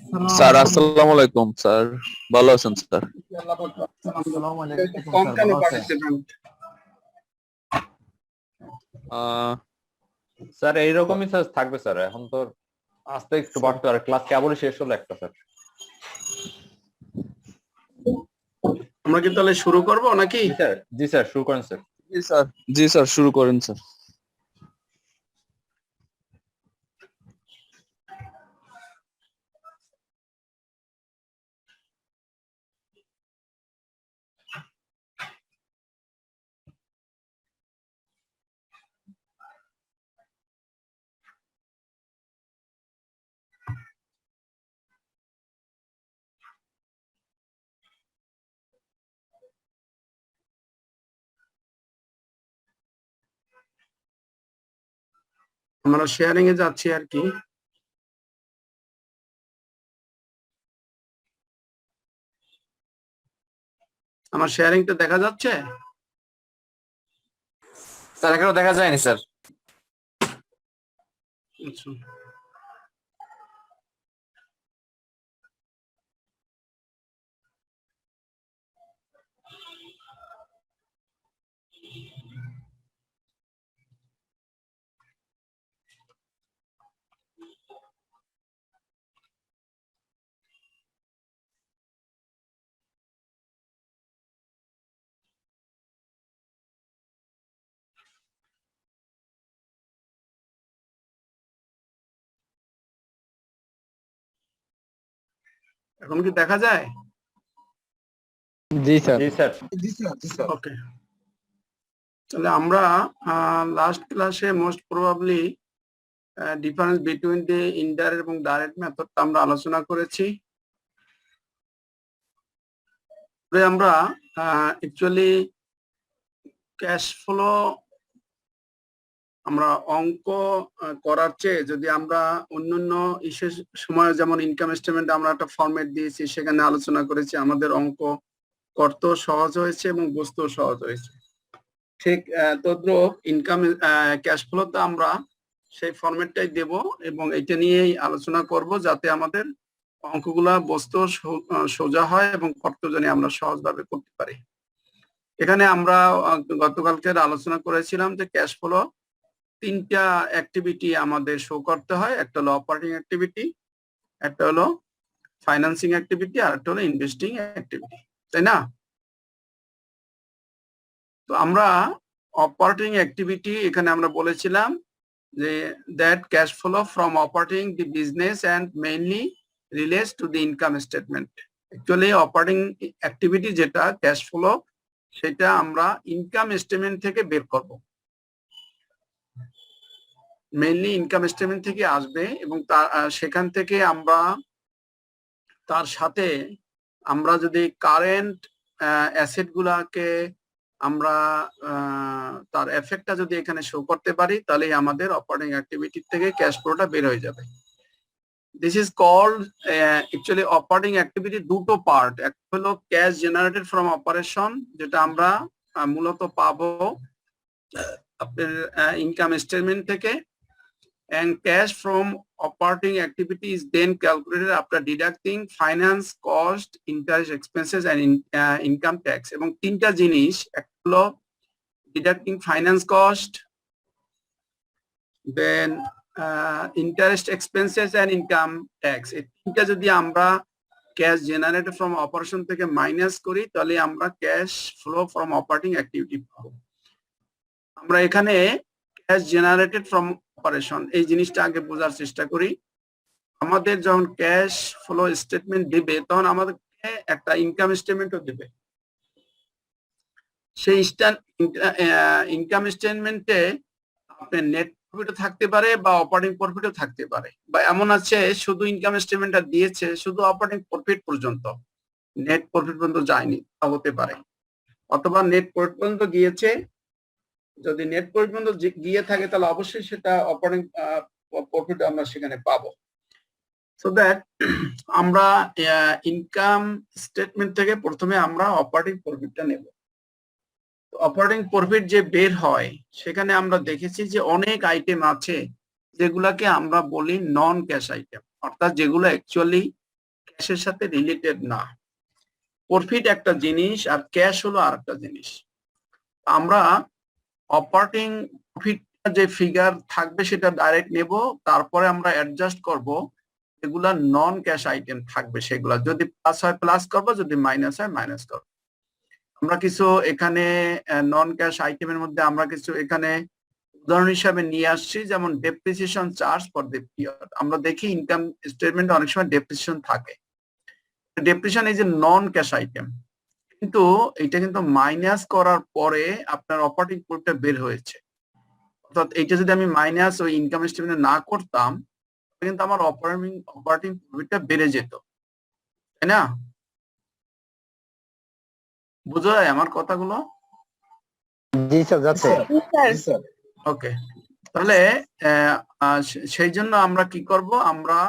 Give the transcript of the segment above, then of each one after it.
Sir আসসালামু আলাইকুম sir, ভালো আছেন স্যার? আসসালামু আলাইকুম কম স্যার, কেন ভালো আছেন? পার্টিসিপেন্ট? স্যার এইরকমই স্যার থাকবে স্যার, এখন তো আস্তে একটু বাড়তে আর ক্লাস কেবলই শেষ হলো একটা স্যার। আমরা কি তাহলে শুরু করব নাকি? জি স্যার শুরু করেন স্যার। জি স্যার শুরু করেন স্যার। আমরা শেয়ারিং এ যাচ্ছি আর কি। আমার শেয়ারিংটা দেখা যাচ্ছে? স্যার এখনো দেখা যায়নি স্যার। আচ্ছা, এখন কি দেখা যায়? জি স্যার। জি স্যার। ওকে, তাহলে আমরা লাস্ট ক্লাসে most probably difference between the indirect এবং ডাইরেক্ট মেথডটা আমরা আলোচনা করেছি। আমরা অ্যাকচুয়ালি ক্যাশ ফ্লো আমরা অঙ্ক করার চেয়ে যদি আমরা অন্যান্য ইস্যুর সময় যেমন ইনকাম স্টেটমেন্ট আমরা একটা ফরম্যাট দিয়েছি, সেখানে আলোচনা করেছি, আমাদের অঙ্ক করতেও সহজ হয়েছে এবং বুঝতেও সহজ হয়েছে। ঠিক তদ্রুপ ইনকাম ক্যাশ ফ্লোতে আমরা সেই ফরম্যাটটাই দেব এবং এটা নিয়েই আলোচনা করব, যাতে আমাদের অঙ্কগুলা বুঝতেও সোজা হয় এবং করতেও জানি আমরা সহজভাবে করতে পারি। এখানে আমরা গতকালকে আলোচনা করেছিলাম যে ক্যাশ ফ্লো তিনটা অ্যাক্টিভিটি আমাদের শো করতে হয়। একটা হলো অপারেটিং অ্যাক্টিভিটি, একটা হলো ফাইন্যান্সিং অ্যাক্টিভিটি, আর একটা হলো ইনভেস্টিং অ্যাক্টিভিটি, তাই না? তো আমরা অপারেটিং অ্যাক্টিভিটি এখানে আমরা বলেছিলাম যে that cash flow from operating the business and mainly relates to the income statement. Actually operating activity যেটা ক্যাশ ফ্লো, সেটা আমরা ইনকাম স্টেটমেন্ট থেকে বের করব, মেইনলি ইনকাম স্টেটমেন্ট থেকে আসবে এবং সেখান থেকে আমরা তার সাথে আমরা যদি কারেন্ট অ্যাসেট গুলাকে আমরা তার এফেক্টটা যদি এখানে শো করতে পারি, তাহলে আমাদের অপারেটিং অ্যাক্টিভিটি থেকে ক্যাশ ফ্লোটা বের হয়ে যাবে। This is called actually operating activity দুটো পার্ট। একটা হলো ক্যাশ জেনারেটেড ফ্রম অপারেশন, যেটা আমরা মূলত পাবো আপনার ইনকাম স্টেটমেন্ট থেকে, and cash from operating activity is then calculated after deducting finance cost, interest expenses and income tax. এবং তিনটা জিনিস, একটা হলো deducting finance cost, then interest expenses and income tax, এই তিনটা যদি আমরা ক্যাশ জেনারেটেড ফ্রম অপারেশন থেকে মাইনাস করি, তাহলে আমরা cash flow from operating activity পাবো। আমরা এখানে ক্যাশ জেনারেটেড ফ্রম অপারেশন এই জিনিসটা আগে বোঝার চেষ্টা করি। আমাদের যখন ক্যাশ ফ্লো স্টেটমেন্ট দিবে, তখন আমাদেরকে একটা ইনকাম স্টেটমেন্টও দিবে। সেই ইনকাম স্টেটমেন্টে আপনার নেট প্রফিটও থাকতে পারে বা অপারেটিং প্রফিটও থাকতে পারে, বা এমন আছে শুধু ইনকাম স্টেটমেন্টটা দিয়েছে শুধু অপারেটিং প্রফিট পর্যন্ত, নেট প্রফিট পর্যন্ত যায়নি, তা হতে পারে। অথবা নেট প্রফিট পর্যন্ত গিয়েছে, যদি নেট প্রফিট পর্যন্ত গিয়ে থাকে তাহলে অবশ্যই সেটা অপারেটিং প্রফিট আমরা সেখানে পাবো। সো দ্যাট আমরা ইনকাম স্টেটমেন্ট থেকে প্রথমে আমরা অপারেটিং প্রফিটটা নেব। অপারেটিং প্রফিট যে বের হয়, সেখানে আমরা দেখেছি যে অনেক আইটেম আছে যেগুলাকে আমরা বলি নন ক্যাশ আইটেম, অর্থাৎ যেগুলো অ্যাকচুয়ালি ক্যাশের সাথে রিলেটেড না। প্রফিট একটা জিনিস আর ক্যাশ হলো আর একটা জিনিস। আমরা অপারেটিং প্রফিট যে ফিগার থাকবে সেটা ডাইরেক্ট নেব, তারপরে আমরা অ্যাডজাস্ট করব এগুলা নন ক্যাশ আইটেম থাকবে, সেগুলা যদি প্লাস হয় প্লাস করব, যদি মাইনাস হয় মাইনাস করব। আমরা কিছু এখানে নন ক্যাশ আইটেমের মধ্যে আমরা কিছু এখানে উদাহরণ হিসাবে নিয়ে আসছি, যেমন depreciation charge for the period. আমরা দেখি ইনকাম স্টেটমেন্টে অনেক সময় ডেপ্রিসিয়েশন থাকে। ডেপ্রিসিয়েশন এই যে নন ক্যাশ আইটেম, কিন্তু এটা কিন্তু মাইনাস করার পরে আপনার অপারেটিং প্রফিটটা বের হয়েছে। অর্থাৎ এইটা যদি আমি মাইনাস ওই ইনকাম স্টেটমেন্টে না করতাম, কিন্তু আমার অপারেটিং প্রফিটটা বেড়ে যেত, তাই না? বুঝা যায় আমার কথাগুলো? জি স্যার, যাচ্ছে। ওকে, তাহলে সেই জন্য আমরা কি করব, আমরা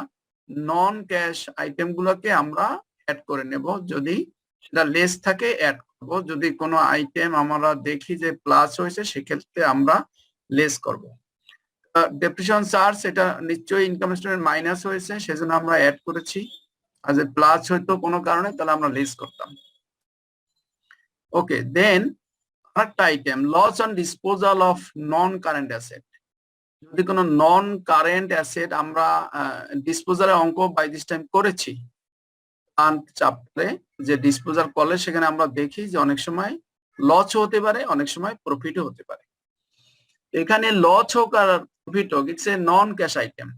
নন ক্যাশ আইটেম গুলোকে আমরা অ্যাড করে নেব। যদি সেটা লেস থাকে অ্যাড করব, যদি কোনো আইটেম আমরা দেখি যে প্লাস হয়েছে সেক্ষেত্রে আমরা লেস করব। ডেপ্রিসিয়েশন চার্জ এটা নিশ্চয়ই ইনকাম স্টেটমেন্ট মাইনাস হয়েছে, সেজন্য আমরা অ্যাড করেছি। আর যে প্লাস হইতো কোনো কারণে, তাহলে আমরা লেস করতাম। ওকে, দেন আরেকটা item, loss on disposal of non current asset. যদি কোনো নন কারেন্ট অ্যাসেট আমরা ডিসপোজালের অঙ্ক বাই দিস টাইম করেছি চাপলে, যে ডিসপোজাল করলে সেখানে আমরা দেখি যে অনেক সময় লস হতে পারে, অনেক সময় প্রফিটও হতে পারে। এখানে লস হোক আর প্রফিট হোক, it's a non cash item.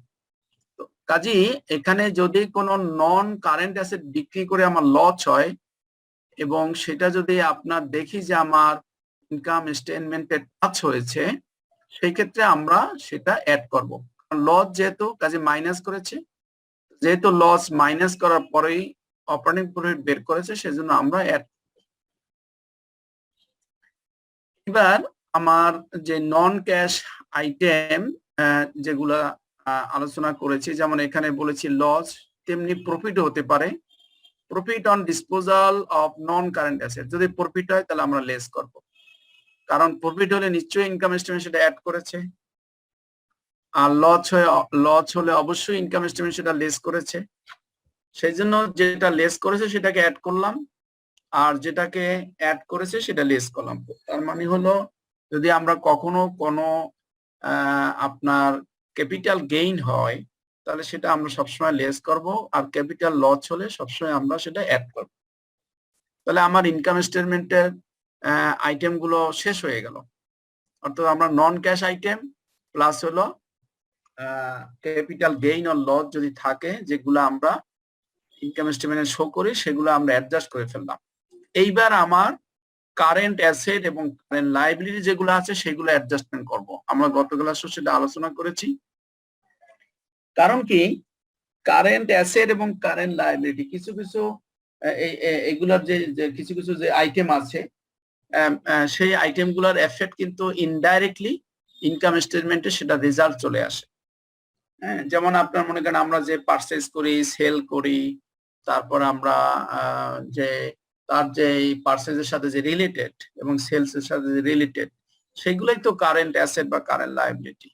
কাজী এখানে যদি কোনো নন কারেন্ট অ্যাসেট বিক্রি করে আমার লস হয় এবং সেটা যদি আপনার দেখি যে আমার ইনকাম স্টেটমেন্টে টাচ হয়েছে, সেই ক্ষেত্রে আমরা সেটা অ্যাড করব। লস যেহেতু কাজে মাইনাস করেছে, যেহেতু লস মাইনাস করার পরেই অপারেটিং প্রফিট বের করেছে, সেজন্য আমরা অ্যাড। এবার আমার যে নন ক্যাশ আইটেম যেগুলা আলোচনা করেছি, যেমন এখানে বলেছি লস, তেমনি প্রফিট হতে পারে। Profit on disposal of non current asset, যদি প্রফিট হয় তাহলে আমরা লেস করব, কারণ প্রফিট হলে নিশ্চয়ই ইনকাম স্টেটমেন্ট সেটা অ্যাড করেছে, আর লস হলে অবশ্যই ইনকাম স্টেটমেন্ট সেটা লেস করেছে। সেই জন্য যেটা লেস করেছে সেটাকে অ্যাড করলাম, আর যেটাকে অ্যাড করেছে সেটা লেস করলাম। তার মানে হলো যদি আমরা কখনো কোনো আপনার ক্যাপিটাল গেইন হয়, তাহলে সেটা আমরা সবসময় লেস করব, আর ক্যাপিটাল লস হলে সবসময় আমরা সেটা অ্যাড করব। তাহলে আমার ইনকাম স্টেটমেন্টের আইটেম গুলো শেষ হয়ে গেল। অর্থাৎ আমরা নন ক্যাশ আইটেম প্লাস হলো ক্যাপিটাল গেইন আর লস যদি থাকে, যেগুলো আমরা ইনকাম স্টেটমেন্টে শো করি, সেগুলো আমরা অ্যাডজাস্ট করে ফেললাম। এইবার আমার কারেন্ট অ্যাসেট এবং কারেন্ট লাইবিলিটি যেগুলো আছে সেগুলো অ্যাডজাস্টমেন্ট করব। আমরা গত ক্লাসে সেটা আলোচনা করেছি। কারণ কি, কারেন্ট অ্যাসেট এবং কারেন্ট লাইবিলিটি কিছু কিছু এগুলার যে কিছু কিছু যে আইটেম আছে, সেই আইটেম গুলার এফেক্ট কিন্তু ইনডাইরেক্টলি ইনকাম স্টেটমেন্টে সেটা রেজাল্ট চলে আসে। হ্যাঁ, যেমন আপনার মনে করেন আমরা যে পারচেজ করি, সেল করি, তারপর আমরা যে তার যে পারচেজের সাথে যে রিলেটেড এবং সেলস এর সাথে যে রিলেটেড, সেগুলোই তো কারেন্ট অ্যাসেট বা কারেন্ট লায়াবিলিটি।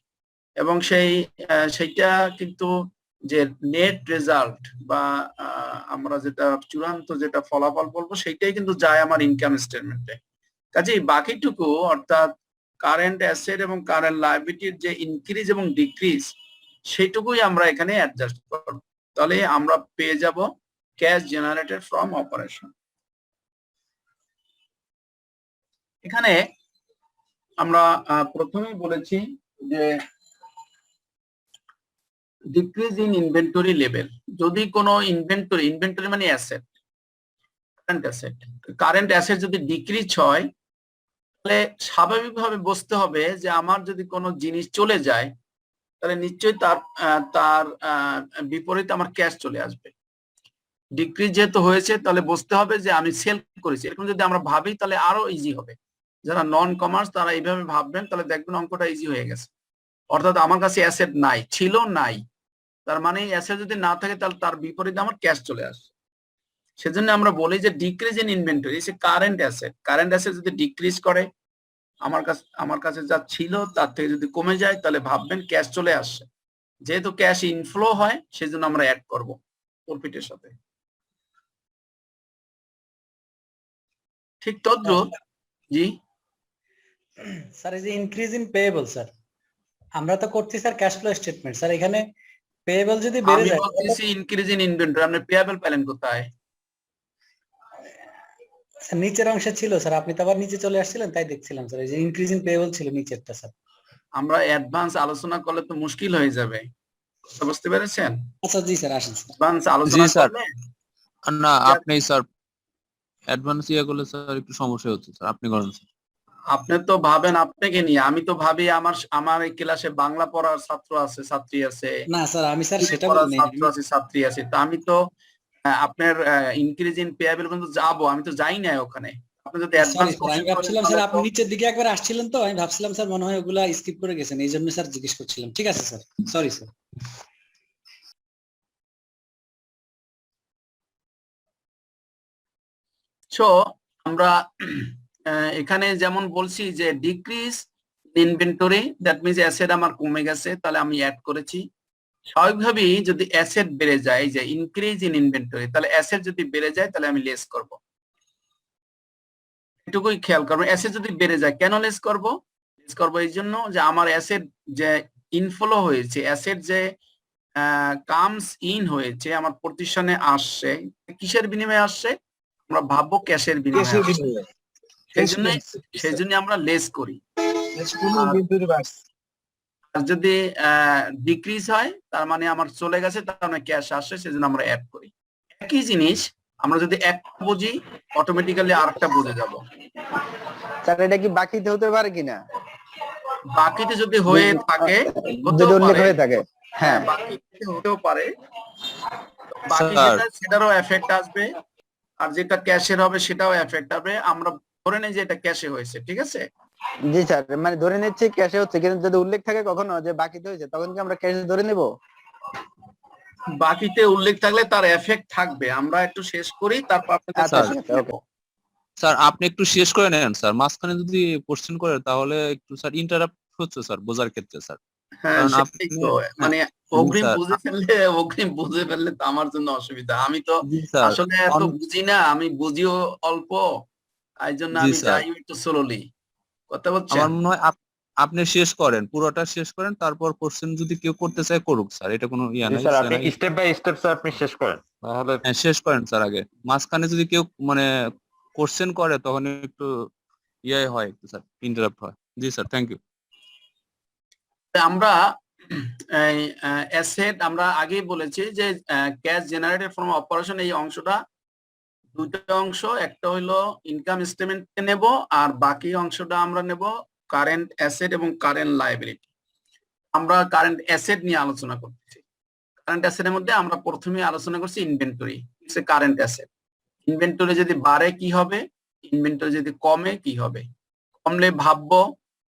এবং সেইটা কিন্তু যে নেট রেজাল্ট বা আমরা যেটা চূড়ান্ত যেটা ফলাফল বলবো, সেইটাই কিন্তু যায় আমার ইনকাম স্টেটমেন্টে। কাজেই বাকিটুকু অর্থাৎ কারেন্ট অ্যাসেট এবং কারেন্ট লায়াবিলিটির যে ইনক্রিজ এবং ডিক্রিজ, সেইটুকুই আমরা এখানে অ্যাডজাস্ট করব। তাহলে আমরা পেয়ে যাব ক্যাশ জেনারেটেড ফ্রম অপারেশন। এখানে আমরা প্রথমেই বলেছি যে ডিক্রিজ ইন ইনভেন্টরি লেভেল। যদি কোনো ইনভেন্টরি মানে অ্যাসেট, কারেন্ট অ্যাসেট যদি ডিক্রিজ হয়, তাহলে স্বাভাবিকভাবে বুঝতে হবে যে আমার যদি কোনো জিনিস চলে যায়, তাহলে নিশ্চয়ই তার বিপরীতে আমার ক্যাশ চলে আসবে। ডিক্রিজ যেহেতু হয়েছে, তাহলে বুঝতে হবে যে আমি সেল করেছি। এরকম যদি আমরা ভাবি তাহলে আরো ইজি হবে। যারা নন কমার্স তারা এইভাবে ভাববেন, তাহলে দেখবেন অঙ্কটা ইজি হয়ে গেছে। অর্থাৎ আমার কাছে অ্যাসেট নাই, ছিল নাই, তার মানে অ্যাসেট যদি না থাকে তাহলে তার বিপরীতে আমার ক্যাশ চলে আসছে। সেজন্য আমরা বলি যে decrease in inventory is a current asset. Current asset যদি ডিক্রিজ করে, আমার কাছে যা ছিল তার থেকে যদি কমে যায়, তাহলে ভাববেন ক্যাশ চলে আসছে। যেহেতু ক্যাশ ইনফ্লো হয়, সেজন্য আমরা অ্যাড করব প্রফিটের সাথে। ঠিক তদ্রুপ জি স্যার এই যে ইনক্রিজ ইন পেয়েবল স্যার, আমরা তো করছি sir cash flow statement sir, এখানে পেয়েবল যদি বেড়ে আমি যায় বলতেছি ইনক্রিজ ইন ইনভেন্টরি, আপনি পেয়াবল পেলেন কোথায়? স্যার নিচের অংশে ছিল স্যার, আপনি তো আবার নিচে চলে আসছিলেন তাই দেখছিলাম স্যার, এই যে ইনক্রিজ ইন পেয়েবল ছিল নিচেরটা স্যার। আমরা অ্যাডভান্স আলোচনা করলে তো মুশকিল হয়ে যাবে, কথা বুঝতে পেরেছেন? আচ্ছা জি স্যার আসেন স্যার। অ্যাডভান্স আলোচনা স্যার। করলে না আপনি স্যার অ্যাডভান্স ইয়ে করলে স্যার একটু সমস্যা হচ্ছে স্যার, আপনি করেন স্যার। আপনি তো ভাবেন আপনাকে নিয়ে, আমি তো ভাবি আমার এই ক্লাসে বাংলা পড়ার ছাত্র আছে, ছাত্রী আছে, না স্যার আমি স্যার সেটা পড়ার বলিনি, ছাত্র আছে, ছাত্রী আছে, তো আমি তো আপনার ইনক্রিজ ইন পেয়াবল কিন্তু যাবো, আমি তো যাই না ওখানে। আপনি যদি সরি অ্যাডভান্স স্যার আমি ভাবছিলাম স্যার আপনি নিচের দিকে একবার আসছিলেন তো, আমি ভাবছিলাম স্যার মনে হয় ওগুলা স্কিপ করে গেছেন, এই জন্য স্যার জিজ্ঞেস করছিলাম। ঠিক আছে স্যার, সরি স্যার। সো আমরা এখানে যেমন বলছি যে decrease inventory, that means asset আমার কমে গেছে, তাহলে আমি অ্যাড করেছি। স্বাভাবিকভাবেই যদি অ্যাসেট বেড়ে যায়, যে ইনক্রিজ ইন ইনভেন্টরি, তাহলে অ্যাসেট যদি বেড়ে যায় তাহলে আমি লেস করব, এটুকুই খেয়াল করবো। অ্যাসেট যদি বেড়ে যায় কেন লেস করব? লেস করব এই জন্য যে আমার অ্যাসেট যে ইনফ্লো হয়েছে, অ্যাসেট যে কামস ইন হয়েছে, আমার প্রতিষ্ঠানে আসছে, কিসের বিনিময়ে আসছে? আমরা ভাববো ক্যাশের বিনিময়ে আসছে। সেই জন্য আমরা লেস করি। আর যদি ডিক্রিজ হয় তার মানে আমার চলে গেছে, তার মানে ক্যাশ আসছে, সেজন্য আমরা অ্যাড করি। একই জিনিস আমরা যদি একটা বুঝি, অটোমেটিক্যালি আরেকটা বুঝে যাব। স্যার এটা কি বাকিতে হতে পারে কিনা? বাকিতে যদি হয়ে থাকে, যদি উল্লেখ হয়ে থাকে, হ্যাঁ বাকিতে হতেও পারে, বাকি স্যার। যেটা সেটারও এফেক্ট আসবে, আর যেটা ক্যাশের হবে সেটাও এফেক্ট হবে। আমরা ধরে নেই যে এটা ক্যাশে হয়েছে, ঠিক আছে? জি স্যার, মানে ধরে নিচ্ছি ক্যাশে হচ্ছে, কিন্তু যদি উল্লেখ থাকে কখনো যে বাকিতে হয়েছে, তখন কি আমরা ক্যাশে ধরে নেব? বাকিতে উল্লেখ থাকলে তার এফেক্ট থাকবে। আমরা একটু শেষ করি, তারপর আপনাদের আচ্ছা, session আচ্ছা, নেব। স্যার আপনি একটু শেষ করে নেন স্যার, মাঝখানে যদি কোশ্চেন করে তাহলে একটু স্যার ইন্টারাপ্ট হচ্ছে স্যার বোঝার ক্ষেত্রে স্যার। হ্যাঁ কারণ সেটাই তো, মানে অগ্রিম স্যার। বুঝে ফেললে তো আমার জন্য অসুবিধা। আমি তো জি স্যার। আসলে এত বুঝি না, আমি বুঝিও অল্প, এই জন্য জি আমি স্যার। যাই একটু স্লোলি, কথা বলছেন? আমার মনে হয় আপনি শেষ করেন, পুরোটা শেষ করেন, তারপর কোশ্চেন যদি কেউ করতে চায় করুক স্যার, এটা কোনো ইয়া নাই স্যার স্যার। আপনি স্টেপ বাই স্টেপ স্যার আপনি শেষ করেন, তাহলে হ্যাঁ শেষ করেন স্যার আগে, মাঝখানে যদি কেউ মানে কোশ্চেন করে তখন একটু ইয়ে হয় একটু স্যার, ইন্টারাপ্ট হয়। জি স্যার, থ্যাংক ইউ। আমরা অ্যাসেট আমরা আগেই বলেছি যে ক্যাশ জেনারেটেড ফ্রম অপারেশন, এই অংশটা দুটো অংশ, একটা হইলো ইনকাম স্টেটমেন্টে নেব, আর বাকি অংশটা আমরা নেব কারেন্ট অ্যাসেট এবং কারেন্ট লায়াবিলিটি। আমরা কারেন্ট অ্যাসেট নিয়ে আলোচনা করতেছি। কারেন্ট অ্যাসেটের মধ্যে আমরা প্রথমে আলোচনা করছি inventory, it's a current asset. Inventory যদি বাড়ে কি হবে, ইনভেন্টরি যদি কমে কি হবে? কমলে ভাববো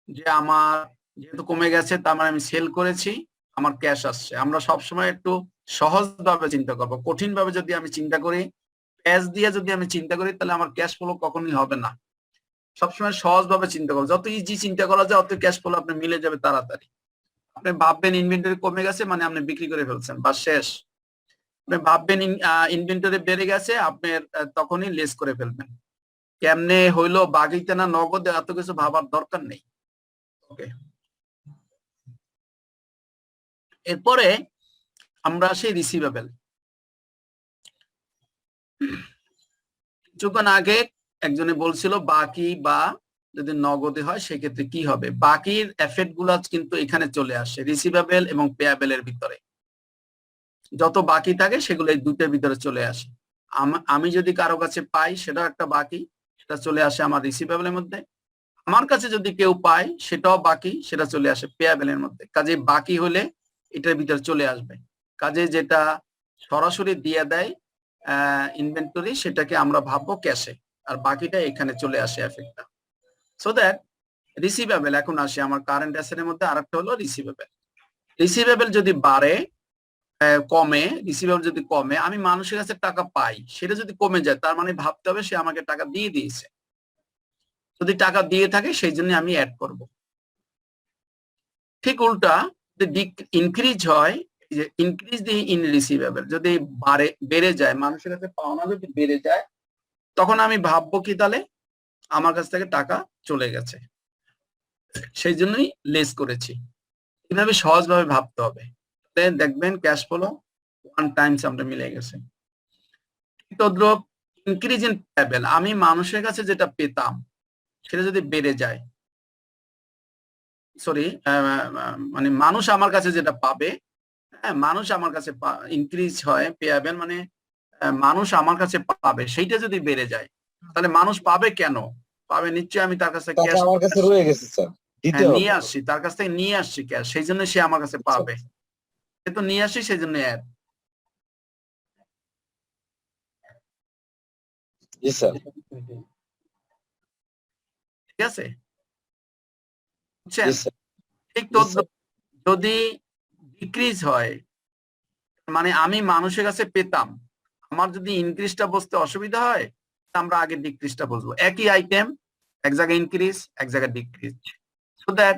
যে আমার যেহেতু কমে গেছে, তার মানে আমি সেল করেছি, আমার ক্যাশ আসছে। আমরা সবসময় একটু সহজ ভাবে চিন্তা করবো, কঠিন ভাবে যদি আমি চিন্তা করি, ক্যাশ দিয়ে যদি আমি চিন্তা করি, তাহলে আমার ক্যাশ ফ্লো কখনোই হবে না। সবসময় সহজ ভাবে চিন্তা করবো, যত ইজি চিন্তা করা যায় অত ক্যাশ ফ্লো আপনি মিলে যাবে তাড়াতাড়ি। আপনি ভাববেন ইনভেন্টরি কমে গেছে মানে আপনি বিক্রি করে ফেলছেন, বা শেষ। আপনি ভাববেন ইনভেন্টরি বেড়ে গেছে, আপনি তখনই লেস করে ফেলবেন। কেমনে হইলো, বাকিতে না নগদে, এত কিছু ভাবার দরকার নেই। ওকে, এরপরে আমরা আসি রিসিভেবল। কিছুক্ষণ আগে একজনে বলছিল বাকি বা যদি নগদে হয় সেক্ষেত্রে কি হবে। বাকির এফেক্ট গুলা কিন্তু এখানে চলে আসে রিসিভেবল এবং পেয়াবেল এর ভিতরে। যত বাকি থাকে সেগুলো এই দুটোর ভিতরে চলে আসে। আমি যদি কারো কাছে পাই সেটাও একটা বাকি, সেটা চলে আসে আমার রিসিভেবল এর মধ্যে। আমার কাছে যদি কেউ পায় সেটাও বাকি, সেটা চলে আসে পেয়াবেল এর মধ্যে। কাজে বাকি হলে এটার ভিতরে চলে আসবে। কাজে যেটা সরাসরি দিয়ে দেয় ইনভেন্টরি, সেটাকে আমরা ভাববো ক্যাশে, আর বাকিটা এখানে চলে আসে এফেক্টটা। সো দ্যাট রিসিভেবল এখন আসে আমার কারেন্ট অ্যাসেটের মধ্যে। আরেকটা হলো রিসিভেবল। রিসিভেবল যদি বাড়ে কমে, রিসিভেবল যদি কমে, আমি মানুষের কাছে টাকা পাই, সেটা যদি কমে যায় তার মানে ভাবতে হবে সে আমাকে টাকা দিয়ে দিয়েছে। যদি টাকা দিয়ে থাকে সেই জন্য আমি অ্যাড করব। ঠিক উল্টা যদি ইনক্রিজ হয়, যে ইনক্রিজ দি ইন রিসিভেবল যদি বেড়ে যায়, মানুষের কাছে পাওনা যদি বেড়ে যায়, তখন আমি ভাববো কি তাহলে আমার কাছ থেকে টাকা চলে গেছে, সেই জন্যই লেস করেছি। এভাবে সহজভাবে ভাবতে হবে, দেখবেন ক্যাশ ফ্লো 1 টাইমস আমরা মিলে গেছে। তদ্রুপ ইনক্রিজ ইন পেয়েবল, আমি মানুষের কাছে যেটা পেতাম সেটা যদি বেড়ে যায়, সরি মানে মানুষ আমার কাছে যেটা পাবে, হ্যাঁ মানুষ আমার কাছে ইনক্রিজ হয় পেয়েবল মানে মানুষ আমার কাছে পাবে, সেইটা যদি বেড়ে যায় তাহলে মানুষ পাবে কেন? পাবে নিশ্চয়ই আমি তার কাছে ক্যাশ আমার কাছে রয়ে গেছে স্যার, দিতে হবে। নিয়ে আসছি, তার কাছ থেকে নিয়ে আসছি ক্যাশ, সেই জন্য সে আমার কাছে পাবে, তো নিয়ে আসি সেই জন্য অ্যাড। জি স্যার। ঠিক আছে, বুঝছেন? জি স্যার। ঠিক তো, যদি ডিক্রিজ হয় মানে আমি মানুষের কাছে পেতাম, আমার যদি ইনক্রিজটা বুঝতে অসুবিধা হয় আমরা আগে ডিক্রিজটা বুঝবো। একই আইটেম এক জায়গায় ইনক্রিজ, এক জায়গায় ডিক্রিজ, সো দ্যাট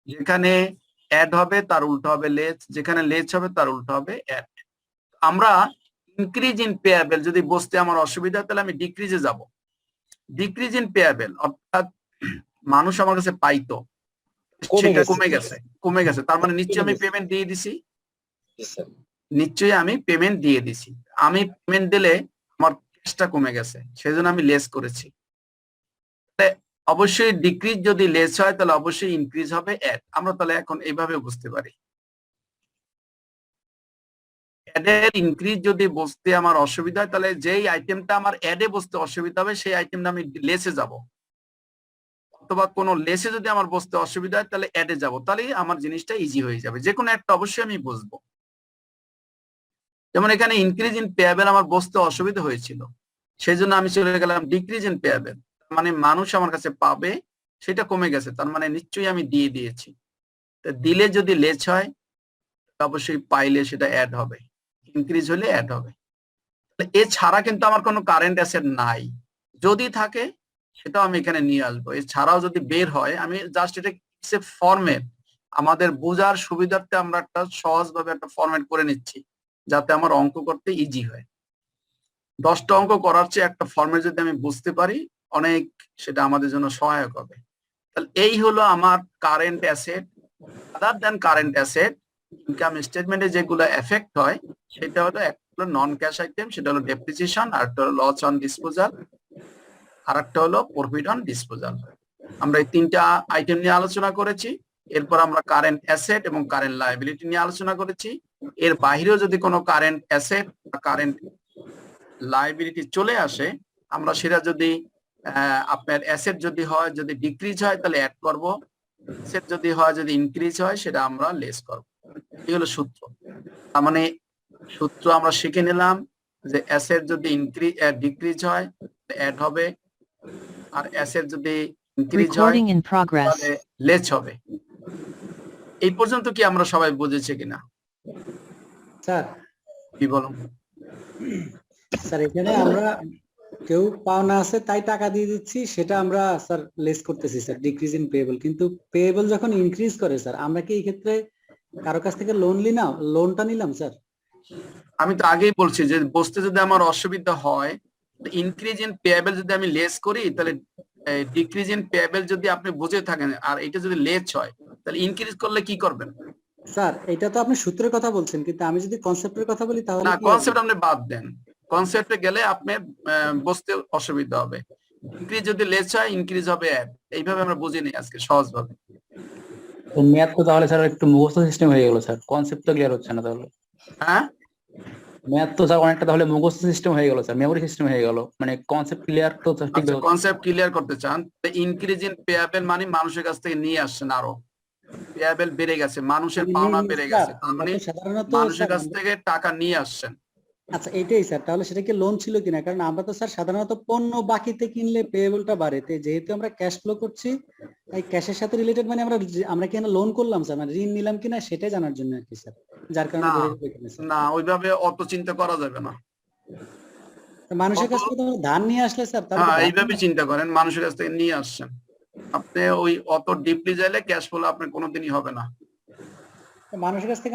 যেখানে অ্যাড হবে তার উল্টো হবে লেস, যেখানে লেস হবে তার উল্টো হবে অ্যাড। আমরা ইনক্রিজ ইন পেয়েবল যদি বুঝতে আমার অসুবিধা হয় তাহলে আমি ডিক্রিজে যাব। ডিক্রিজ ইন পেয়েবল অর্থাৎ মানুষ আমার কাছে পাইতো, সেটা কমে গেছে, তার মানে নিশ্চয়ই আমি পেমেন্ট দিয়ে দিছি, নিশ্চয়ই আমি পেমেন্ট দিয়ে দিছি। আমি পেমেন্ট দিলে আমার ক্যাশটা কমে গেছে, সেজন্য আমি লেস করেছি। অবশ্যই ডিক্রিজ যদি লেস হয় তাহলে অবশ্যই ইনক্রিজ হবে অ্যাড। আমরা তাহলে এখন এইভাবে বুঝতে পারি, অ্যাডের ইনক্রিজ যদি বুঝতে আমার অসুবিধা হয় তাহলে যেই আইটেমটা আমার অ্যাডে বুঝতে অসুবিধা হবে সেই আইটেমটা আমি লেসে যাব, অথবা কোনো লেসে যদি আমার বুঝতে অসুবিধা হয় তাহলে অ্যাডে যাব, তাহলে আমার জিনিসটা ইজি হয়ে যাবে। যে কোনো একটা অবশ্যই আমি বুঝবো। যেমন এখানে ইনক্রিজ ইন পেয়েবল আমার বুঝতে অসুবিধা হয়েছিল, সেই জন্য আমি চলে গেলাম ডিক্রিজ ইন পেয়েবল, মানে মানুষ আমার কাছে পাবে সেটা কমে গেছে, তার মানে নিশ্চয়ই আমি দিয়ে দিয়েছি। দিলে যদি লেস হয় অবশ্যই পাইলে সেটা অ্যাড হবে, ইনক্রিজ হলে অ্যাড হবে। এছাড়া কিন্তু আমার কোনো কারেন্ট অ্যাসেট নাই, যদি থাকে সেটাও আমি এখানে নিয়ে আসবো। এছাড়াও যদি বের হয় আমি জাস্ট এটা ফরম্যাট, আমাদের বোঝার সুবিধার্থে আমরা একটা সহজভাবে একটা ফরম্যাট করে নিচ্ছি যাতে আমার অঙ্ক করতে ইজি হয়। 10টা অঙ্ক করার চেয়ে একটা ফরম্যাট যদি আমি বুঝতে পারি অনেক, সেটা আমাদের জন্য সহায়ক হবে। তাহলে এই হলো আমার current asset. Other than current asset income স্টেটমেন্টে যেগুলো এফেক্ট হয় সেটা হলো একটা হলো নন ক্যাশ আইটেম, সেটা হলো ডেপ্রিসিয়েশন, আর একটা হলো লস অন ডিসপোজাল, আর একটা হলো প্রফিট অন ডিসপোজাল। আমরা এই 3টা আইটেম নিয়ে আলোচনা করেছি। এরপর আমরা কারেন্ট অ্যাসেট এবং কারেন্ট লায়াবিলিটি নিয়ে আলোচনা করেছি। এর বাইরেও যদি কোনো কারেন্ট অ্যাসেট বা কারেন্ট লায়াবিলিটি চলে আসে আমরা সেটা যদি আপনার অ্যাসেট যদি হয়, যদি ডিক্রিজ হয় তাহলে অ্যাড করব, অ্যাসেট যদি হয় যদি ইনক্রিজ হয় সেটা আমরা লেস করব। এই হলো সূত্র। তার মানে সূত্র আমরা শিখে নিলাম যে অ্যাসেট যদি ডিক্রিজ হয় অ্যাড হবে, আর অ্যাসেট যদি ইনক্রিজ হয় তাহলে লেস হবে। এই পর্যন্ত কি আমরা সবাই বুঝেছি কিনা? স্যার কি বলো? স্যার এখানে আমরা কেউ পাওনা আছে তাই টাকা দিয়ে দিচ্ছি, সেটা আমরা স্যার লেস করতেছি স্যার ডিক্রিজ ইন পেয়েবল। কিন্তু পেয়েবল যখন ইনক্রিজ করে স্যার আমরা কি এই ক্ষেত্রে কারো কাছ থেকে লোনটা নিলাম স্যার? আমি তো আগেই বলছি যে বুঝতে যদি আমার অসুবিধা হয়, ইনক্রিজ ইন পেয়েবল যদি আমি লেস করি তাহলে ডিক্রিজ ইন পেয়েবল যদি আপনি বুঝে থাকেন আর এটা যদি লেস হয় তাহলে ইনক্রিজ করলে কি করবেন? স্যার এটা তো আপনি সূত্রের কথা বলছেন, কিন্তু আমি যদি কনসেপ্টের কথা বলি তাহলে না, কি কনসেপ্ট আপনি বাদ দেন, কনসেপ্টে গেলে আপনার বুঝতে অসুবিধা হবে। ইনক্রিজ যদি লেস হয় ইনক্রিজ হবে অ্যাড, এইভাবে আমরা বুঝে নিই আজকে সহজভাবে। ম্যাথ তো তাহলে স্যার একটু মুখস্থ সিস্টেম হয়ে গেল স্যার, কনসেপ্ট তো ক্লিয়ার হচ্ছে না তাহলে। হ্যাঁ, ম্যাথ তো স্যার অনেকটা তাহলে মুখস্থ সিস্টেম হয়ে গেল স্যার, মেমোরি সিস্টেম হয়ে গেল, মানে কনসেপ্ট ক্লিয়ার তো ঠিক আচ্ছা কনসেপ্ট ক্লিয়ার করতে চান, ইনক্রিজ ইন পেয়েবল মানে মানুষের কাছ থেকে নিয়ে আসছেন, আরো পেয়েবল বেড়ে গেছে, মানুষের পাওনা বেড়ে গেছে, তার মানে সাধারণত মানুষের কাছ থেকে টাকা নিয়ে আসছেন। আচ্ছা এইটাই স্যার, তাহলে সেটা কি লোন ছিল কিনা? কারণ আমরা তো স্যার সাধারণত পণ্য বাকিতে কিনলে পেয়েবলটা বাড়ে, যেহেতু আমরা ক্যাশ ফ্লো করছি তাই ক্যাশের সাথে রিলেটেড মানে আমরা কি লোন করলাম স্যার, মানে ঋণ নিলাম কিনা সেটাই জানার জন্য আর কি স্যার, যার কারণে না ওইভাবে অত চিন্তা করা যাবে না। মানুষের কাছ থেকে ধার নিয়ে আসলে স্যার হ্যাঁ এইভাবে চিন্তা করেন, মানুষের কাছ থেকে নিয়ে আসছেন, আপনি ওই অত ডিপলি যাইলে ক্যাশ ফ্লো আপনার কোনোদিনই হবে না। মানুষের কাছ থেকে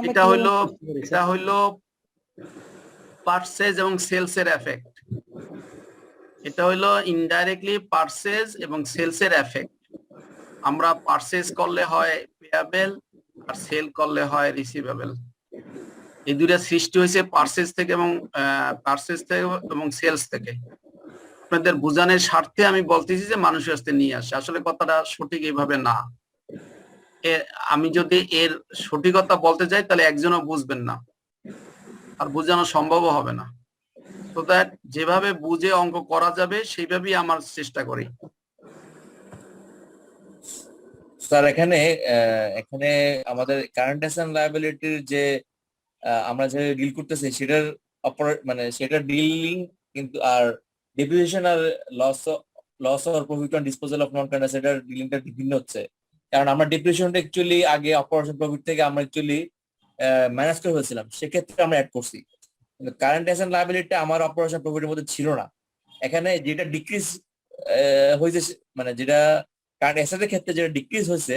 এটা হইলো পারচেজ এবং সেলস এর এফেক্ট। এটা হইলো ইনডাইরেক্টলি পারচেজ এবং সেলস এর এফেক্ট। আমরা পারচেজ করলে হয় পেয়াবেল আর সেল করলে হয় রিসিভেবল। এই দুইটা সৃষ্টি হয়েছে পারচেজ থেকে এবং সেলস থেকে। আপনাদের বোঝানোর স্বার্থে আমি বলতেছি যে মানুষের কাছে নিয়ে আসে, আসলে কথাটা সঠিক এইভাবে না। আমি যদি এর সঠিকতা বলতে যাই তাহলে একজনও বুঝবেন না, আর বোঝানো সম্ভবও হবে না। তো দ্যাট যেভাবে বুঝে অঙ্ক করা যাবে সেইভাবেই আমার চেষ্টা করি। স্যার এখানে আমাদের কারেন্ট অ্যাসেট লায়াবিলিটির যে আমরা যে ডিল করতেছি সেটার সেটার ডিলিং কিন্তু আর ডেপ্রিসিয়েশন আর loss or profit on disposal of non current অ্যাসেটের ডিলিংটা ভিন্ন হচ্ছে। কারণ আমরা ডেপ্রিসিয়েশনটা অ্যাকচুয়ালি আগে অপারেশন প্রফিট থেকে আমরা অ্যাকচুয়ালি মাইনাস করে ফেলছিলাম, সেক্ষেত্রে আমরা অ্যাড করছি। কিন্তু কারেন্ট অ্যাসেট লায়াবিলিটি আমার অপারেশন প্রফিটের মধ্যে ছিল না। এখানে যেটা ডিক্রিজ হয়েছে, মানে যেটা কারেন্ট অ্যাসেটের ক্ষেত্রে যেটা ডিক্রিজ হয়েছে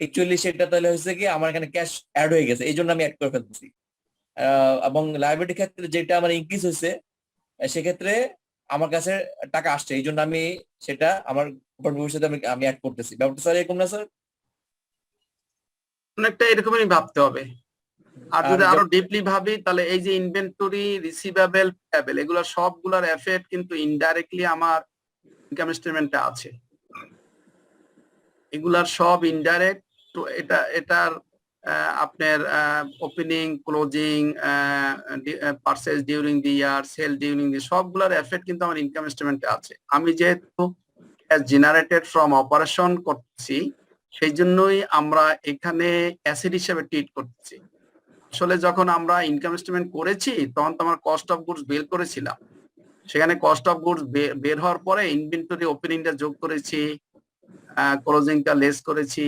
অ্যাকচুয়ালি সেটা তাহলে হয়েছে কি আমার এখানে ক্যাশ অ্যাড হয়ে গেছে, এই জন্য আমি অ্যাড করে ফেলতেছি। এবং লায়াবিলিটির ক্ষেত্রে যেটা আমার ইনক্রিজ হয়েছে সেক্ষেত্রে আমার কাছে টাকা আসছে, এই জন্য আমি সেটা আমার ভবিষ্যতে আমি অ্যাড করতেছি। ব্যাপারটা স্যার এরকম না স্যার? অনেকটা এরকমই ভাবতে হবে। আর যদি আরো ডিপলি ভাবি তাহলে এই যে ইনভেন্টরি, রিসিভেবল, পেয়েবল এগুলো সবগুলোর এফেক্ট কিন্তু ইনডাইরেক্টলি আমার ইনকাম স্টেটমেন্টে আছে। এগুলার সব ইনডাইরেক্ট। তো এটার আপনার opening, closing, purchase during the year, sale during the, সবগুলোর এফেক্ট কিন্তু আমার ইনকাম স্টেটমেন্টে আছে। আমি যেহেতু জেনারেটেড ফ্রম অপারেশন করছি সেই জন্যই আমরা এখানে অ্যাসেট হিসেবে ট্রিট করতেছি। আসলে যখন আমরা ইনকাম স্টেটমেন্ট করেছি তখন তো আমরা কস্ট অফ গুডস বের করেছিলাম, সেখানে কস্ট অফ গুডস বের হওয়ার পরে ইনভেন্টরি ওপেনিংটা যোগ করেছি, ক্লোজিংটা লেস করেছি,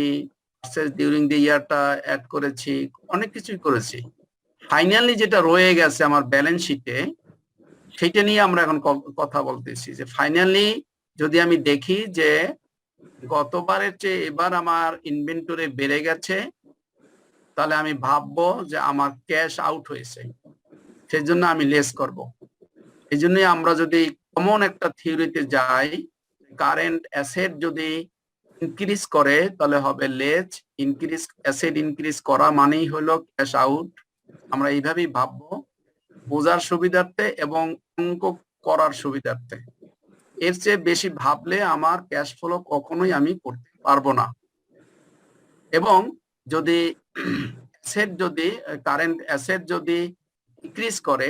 পারচেজ ডিউরিং দি ইয়ারটা অ্যাড করেছি, অনেক কিছুই করেছি। ফাইনালি যেটা রয়ে গেছে আমার ব্যালেন্স শিটে সেটা নিয়ে আমরা এখন কথা বলতেছি যে ফাইনালি যদি আমি দেখি যে গতবারের চেয়ে এবার আমার ইনভেন্টরি বেড়ে গেছে তাহলে আমি ভাববো যে আমার ক্যাশ আউট হয়েছে, সেই জন্য আমি লেস করব। এই জন্যই আমরা যদি কমন একটা থিওরিতে যাই, কারেন্ট অ্যাসেট যদি ইনক্রিজ করে তাহলে হবে লেস। ইনক্রিজ অ্যাসেট ইনক্রিজ করা মানেই হলো ক্যাশ আউট। আমরা এইভাবেই ভাববো বোঝার সুবিধার্থে এবং অঙ্ক করার সুবিধার্থে। এর চেয়ে বেশি ভাবলে আমার ক্যাশ ফ্লো কখনোই আমি করতে পারবো না। এবং যদি কারেন্ট অ্যাসেট যদি ইনক্রিজ করে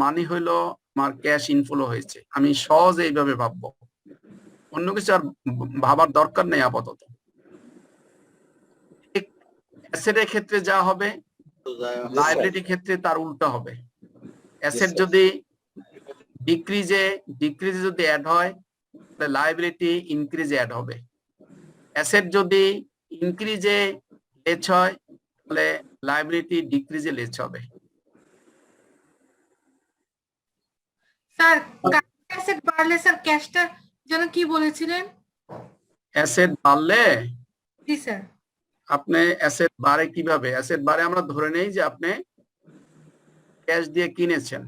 মানে হইলো আমার ক্যাশ ইনফ্লো হয়েছে। আমি সহজে এইভাবে ভাববো, অন্য কিছু আর ভাবার দরকার নেই আপাতত। অ্যাসেটের ক্ষেত্রে যা হবে লায়াবিলিটির ক্ষেত্রে তার উল্টা হবে। অ্যাসেট যদি ডিক্রিজে যদি অ্যাড হয় তাহলে লায়াবিলিটি ইনক্রিজে অ্যাড হবে। অ্যাসেট যদি ইনক্রিজে লেস হয় তাহলে লায়াবিলিটি ডিক্রিজে লেস হবে। স্যার অ্যাসেট বাড়লে স্যার ক্যাশটার জন্য কি বলেছিলেন? অ্যাসেট বাড়লে জি স্যার। আপনি অ্যাসেট বাড়ে কিভাবে? অ্যাসেট বাড়ে আমরা ধরে নেই যে আপনি ক্যাশ দিয়ে কিনেছেন,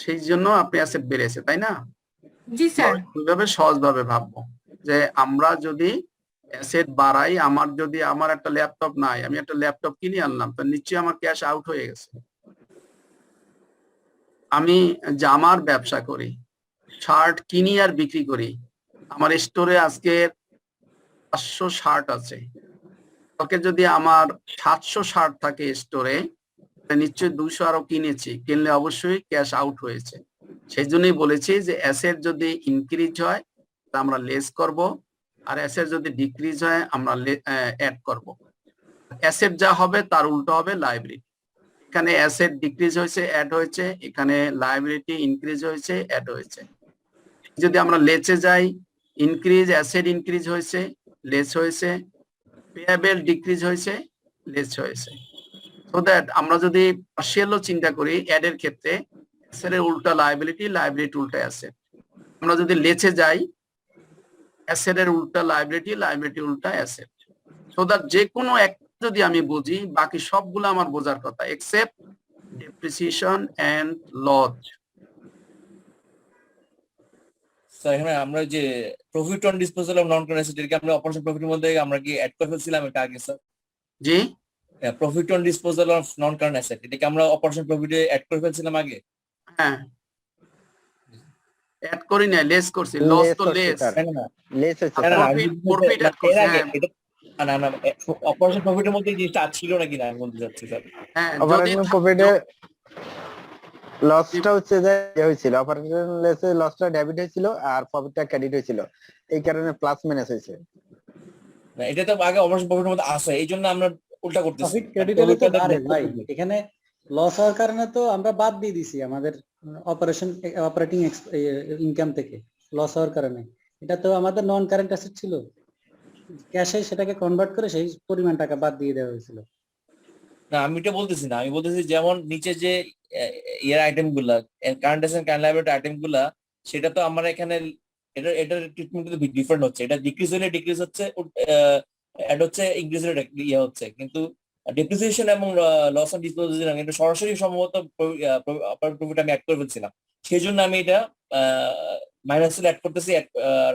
সেই জন্য আপনি অ্যাসেট বেড়েছে, তাই না? জি স্যার। কিভাবে সহজভাবে ভাববো যে আমরা যদি অ্যাসেট বাড়াই, আমার একটা ল্যাপটপ নাই, আমি একটা ল্যাপটপ কিনে আনলাম, তো নিশ্চয়ই আমার ক্যাশ আউট হয়ে গেছে। আমি জামার ব্যবসা করি, শার্ট কিনি আর বিক্রি করি, আমার স্টোরে আজকে 500 শার্ট আছে, ওকে যদি আমার 700 শার্ট থাকে স্টোরে, নিশ্চয়ই 200 আরো কিনলে অবশ্যই ক্যাশ আউট হয়েছে। সেই জন্যই বলেছি যে অ্যাসেট যদি ইনক্রিজ হয় আমরা লেস করব, আর অ্যাসেট যদি ডিক্রিজ হয় আমরা অ্যাড করব। অ্যাসেট যা হবে তার উল্টো হবে লায়াবিলিটি। এখানে অ্যাসেট ডিক্রিজ হয়েছে অ্যাড হয়েছে, এখানে লায়াবিলিটি ইনক্রিজ হয়েছে অ্যাড হয়েছে। যদি আমরা লেসে যাই, ইনক্রিজ অ্যাসেট ইনক্রিজ হয়েছে লেস হয়েছে, পেয়েবল ডিক্রিজ হয়েছে লেস হয়েছে। সো দ্যাট আমরা যদি পার্শিয়ালও চিন্তা করি অ্যাড এর ক্ষেত্রে, অ্যাসেটের উল্টা লায়াবিলিটি, লায়াবিলিটি উল্টা অ্যাসেট। আমরা যদি লেসে যাই, অ্যাসেটের উল্টা লায়াবিলিটি, লায়াবিলিটি উল্টা অ্যাসেট। সো দ্যাট যে কোনো এক যদি আমি বুঝি বাকি সবগুলো আমার বোঝার কথা except depreciation and loss. Sir এখানে আমরা যে profit on disposal of non current asset এটাকে আমরা অপারেশন প্রফিটের মধ্যে আমরা কি অ্যাড করে ফেলছিলাম এটা আগে sir? G profit on disposal of non current asset এটাকে আমরা অপারেশন প্রফিটে অ্যাড করে ফেলছিলাম আগে? হ্যাঁ, অ্যাড করি না, লেস করছি, লস তো লেস, লেস হয়েছে না, না, স্যার। আমি প্রফিট না, অ্যাড করছি। এর আগে হ্যাঁ এটা না না অপারেশন প্রফিটের মধ্যে এই জিনিসটা ছিল নাকি না আমি বলতে চাচ্ছি স্যার। হ্যাঁ, যদি অপারেশন প্রফিটে লসটা হচ্ছে যে হয়েছিল, অপারেশন লেসে লসটা ডেবিট হয়েছিল আর প্রফিটটা ক্রেডিট হয়েছিল, এই কারণে প্লাস মাইনাস হয়েছে। না, এটা তো আগে অপারেশন প্রফিটের মধ্যে আছে, এই জন্য আমরা উল্টা করতেছি। প্রফিট ক্রেডিট হলে তো বাড়ে ভাই, এখানে লস হওয়ার কারণে তো আমরা বাদ দিয়ে দিছি আমাদের অপারেটিং ইনকাম থেকে লস হওয়ার কারণে। এটা তো আমাদের নন কারেন্ট অ্যাসেট ছিল, ক্যাশে সেটাকে কনভার্ট করে সেই পরিমাণ টাকা বাদ দিয়ে দেওয়া হয়েছিল। না আমি এটা বলতেছি না, আমি বলতেছি যেমন নিচে যে ইয়ার আইটেম গুলা current asset current liability item গুলা, সেটা তো আমরা এখানে এটার ট্রিটমেন্ট কিন্তু ডিফারেন্ট হচ্ছে। এটা ডিক্রিজ হলে ডিক্রিজ হচ্ছে, অ্যাড হচ্ছে, ইনক্রিজ হলে ইয়ে হচ্ছে। কিন্তু ডেপ্রিসিয়েশন এবং লস অন ডিসপোজাল এটা সরাসরি সম্ভবত প্রফিট আমি অ্যাড করে ফেলছিলাম, সেই জন্য আমি এটা মাইনাস হলে অ্যাড করতেছি,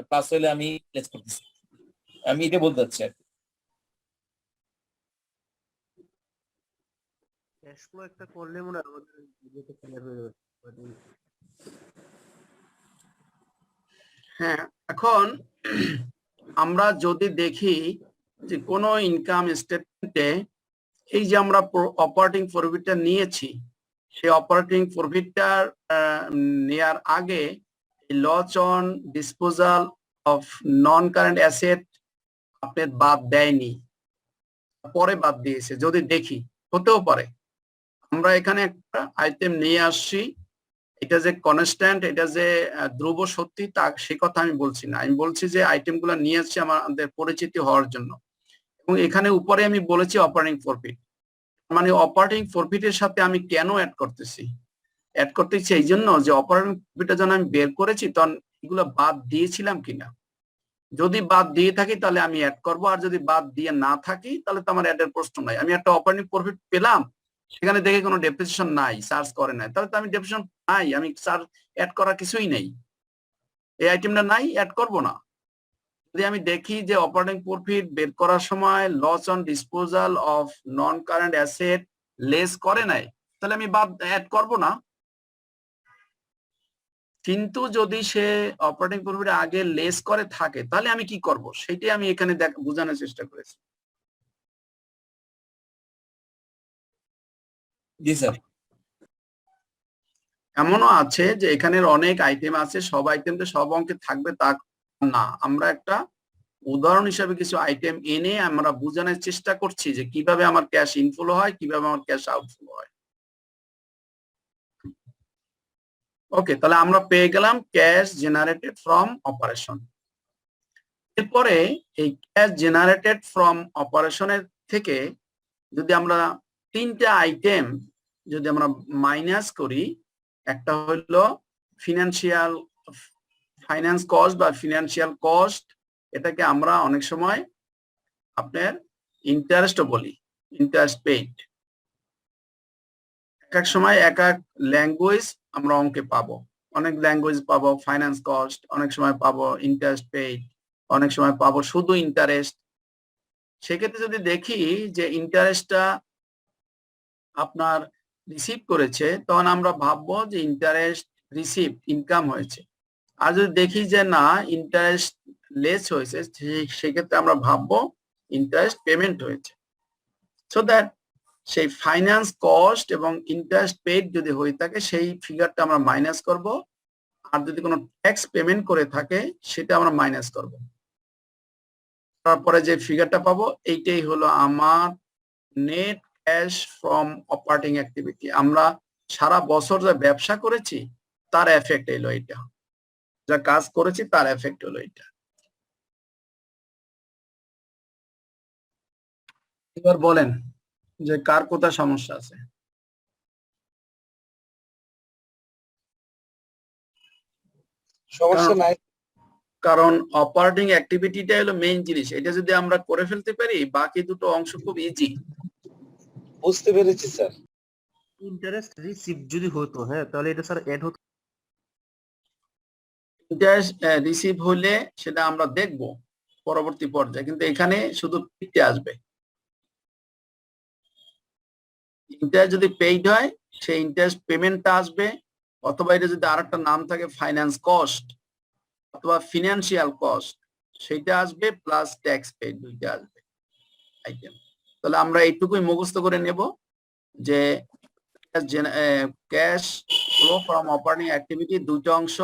প্লাস হলে আমি লেস করতেছি। আমি এটা বলতে চাচ্ছি আর কি। হ্যাঁ, এখন আমরা যদি দেখি যে কোনো ইনকাম স্টেটমেন্টে এই যে আমরা অপারেটিং প্রফিটটা নিয়েছি, সেই অপারেটিং প্রফিটটার নেয়ার আগে loss on disposal of non current asset আপনার বাদ দেয়নি, পরে বাদ দিয়েছে। যদি দেখি, হতেও পারে আমরা এখানে একটা আইটেম নিয়ে আসছি, এটা যে কনস্ট্যান্ট, এটা যে ধ্রুব সত্যি তা সে কথা আমি বলছি না। আমি বলছি যে আইটেম গুলো নিয়ে আসছি আমাদের পরিচিতি হওয়ার জন্য। এবং এখানে উপরে আমি বলেছি অপারেটিং প্রফিট, মানে অপারেটিং প্রফিটের সাথে আমি কেন অ্যাড করতেছি? অ্যাড করতেছি এই জন্য যে অপারেটিং প্রফিটটা যখন আমি বের করেছি তখন এগুলো বাদ দিয়েছিলাম কিনা। যদি বাদ দিয়ে থাকি তাহলে আমি অ্যাড করব, আর যদি বাদ দিয়ে না থাকি তাহলে তো আমার অ্যাডের প্রশ্ন নাই। আমি একটা অপারেটিং প্রফিট পেলাম, সেখানে দেখে কোনো ডেপ্রিসিয়েশন নাই, চার্জ করে নাই, তাহলে তো আমি ডেপ্রিসিয়েশন নাই, আমি চার্জ অ্যাড করা কিছুই নেই, এই আইটেমটা নাই, অ্যাড করব না। যদি আমি দেখি যে অপারেটিং প্রফিট বের করার সময় loss on disposal of non current asset less করে নাই, তাহলে আমি বাদ অ্যাড করব না। কিন্তু যদি সে অপারেটিং প্রফিট আগে লেস করে থাকে তাহলে আমি কি করব, সেটাই আমি এখানে বোঝানোর চেষ্টা করেছি। জি স্যার। এমনও আছে যে এখানের অনেক আইটেম আছে, সব আইটেম তো সব অঙ্কে থাকবে তা না। আমরা একটা উদাহরণ হিসাবে কিছু আইটেম এনে আমরা বোঝানোর চেষ্টা করছি যে কিভাবে আমার ক্যাশ ইনফ্লো হয়, কিভাবে আমার ক্যাশ আউটফ্লো হয়। ওকে, তাহলে আমরা পেয়ে গেলাম ক্যাশ জেনারেটেড ফ্রম অপারেশন। এরপরে এই ক্যাশ জেনারেটেড ফ্রম অপারেশনের থেকে যদি আমরা তিনটা আইটেম যদি আমরা মাইনাস করি, একটা হলো ফাইন্যান্স কস্ট বা ফিনান্সিয়াল কস্ট, এটাকে আমরা অনেক সময় আপনার ইন্টারেস্টও বলি, ইন্টারেস্ট পেইড। এক সময় এক এক ল্যাঙ্গুয়েজ আমরা অঙ্কে পাবো, অনেক ল্যাঙ্গুয়েজ পাবো ফাইন্যান্স কস্ট, অনেক সময় পাবো ইন্টারেস্ট পেইড, অনেক সময় পাবো শুধু ইন্টারেস্ট। সেক্ষেত্রে যদি দেখি যে ইন্টারেস্টটা আপনার রিসিভ করেছে, তখন আমরা ভাববো যে ইন্টারেস্ট রিসিভ ইনকাম হয়েছে। আর যদি দেখি যে না ইন্টারেস্ট লেস হয়েছে, সেক্ষেত্রে আমরা ভাববো ইন্টারেস্ট পেমেন্ট হয়েছে। সো দ্যাট সেই ফাইন্যান্স কস্ট এবং ইন্টারেস্ট পেড যদি হয়ে থাকে সেই ফিগারটা আমরা মাইনাস করব, আর যদি কোনো ট্যাক্স পেমেন্ট করে থাকে সেটা আমরা মাইনাস করব। তারপরে যে ফিগারটা পাবো এইটাই হলো আমার net cash from operating activity. আমরা সারা বছর যা ব্যবসা করেছি তার এফেক্ট এলো এটা, যা কাজ করেছি তার এফেক্ট হলো এটা। এবার বলেন যে কার কোথায় সমস্যা আছে? সমস্যা নাই। কারণ অপারেটিং অ্যাক্টিভিটিটা হলো মেইন জিনিস, এটা যদি আমরা করে ফেলতে পারি বাকি দুটো অংশ খুব ইজি। বুঝতে পেরেছি স্যার। ইন্টারেস্ট রিসিভ যদি হতো, হ্যাঁ, তাহলে এটা স্যার অ্যাড হতো। ইন্টারেস্ট রিসিভ হলে সেটা আমরা দেখব পরবর্তী পর্যায়ে, কিন্তু এখানে শুধু পেইডে আসবে। ইন্টারেস্ট যদি পেইড হয় সেই ইন্টারেস্ট পেমেন্টটা আসবে, অথবা এটা যদি আরেকটা নাম থাকে ফাইন্যান্স কস্ট অথবা ফিনান্সিয়াল কস্ট, সেইটা আসবে, প্লাস ট্যাক্স পেইড, দুইটা আসবে আইটেম। তাহলে আমরা এইটুকুই মুখস্থ করে নেব যে cash flow from operating activity দুইটা অংশ,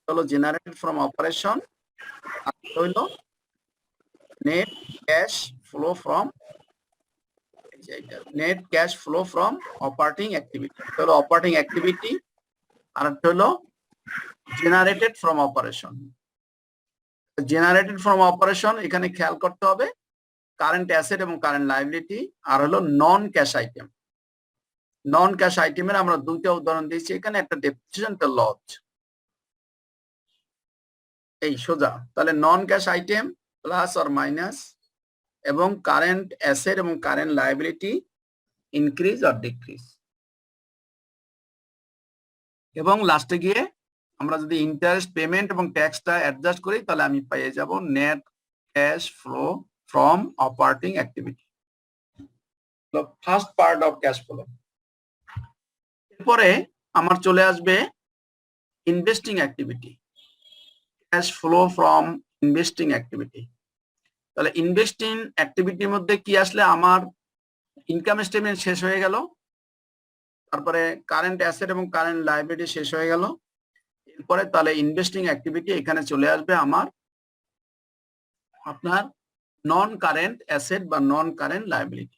হলো জেনারেটেড ফ্রম অপারেশন, আর হলো net cash flow from net cash flow from operating activity, হলো অপারেটিং অ্যাক্টিভিটি, আর একটা হলো generated from operation. Generated from operation এখানে খেয়াল করতে হবে কারেন্ট অ্যাসেট এবং কারেন্ট লায়াবিলিটি, আর হলো নন ক্যাশ আইটেম। নন ক্যাশ আইটেমের আমরা দুইটা উদাহরণ দিয়েছি এখানে, একটা ডেপ্রিসিয়েশন, একটা লস, এই সোজা। তাহলে non cash item plus or minus, এবং কারেন্ট অ্যাসেট এবং current liability increase or decrease. এবং লাস্টে গিয়ে আমরা যদি ইন্টারেস্ট পেমেন্ট এবং ট্যাক্সটা অ্যাডজাস্ট করি তাহলে আমি পেয়ে যাব net cash flow from operating activity, first part of cash flow. এরপরে আমার চলে আসবে investing activity, cash flow from investing activity. তাহলে ইনভেস্টিং অ্যাক্টিভিটির মধ্যে কি আসলে আমার ইনকাম স্টেটমেন্ট শেষ হয়ে গেল, তারপরে কারেন্ট অ্যাসেট এবং কারেন্ট লায়াবিলিটি শেষ হয়ে গেল, এরপরে তাহলে ইনভেস্টিং অ্যাক্টিভিটি এখানে চলে আসবে আমার আপনার নন কারেন্ট অ্যাসেট বা নন কারেন্ট লায়াবিলিটি।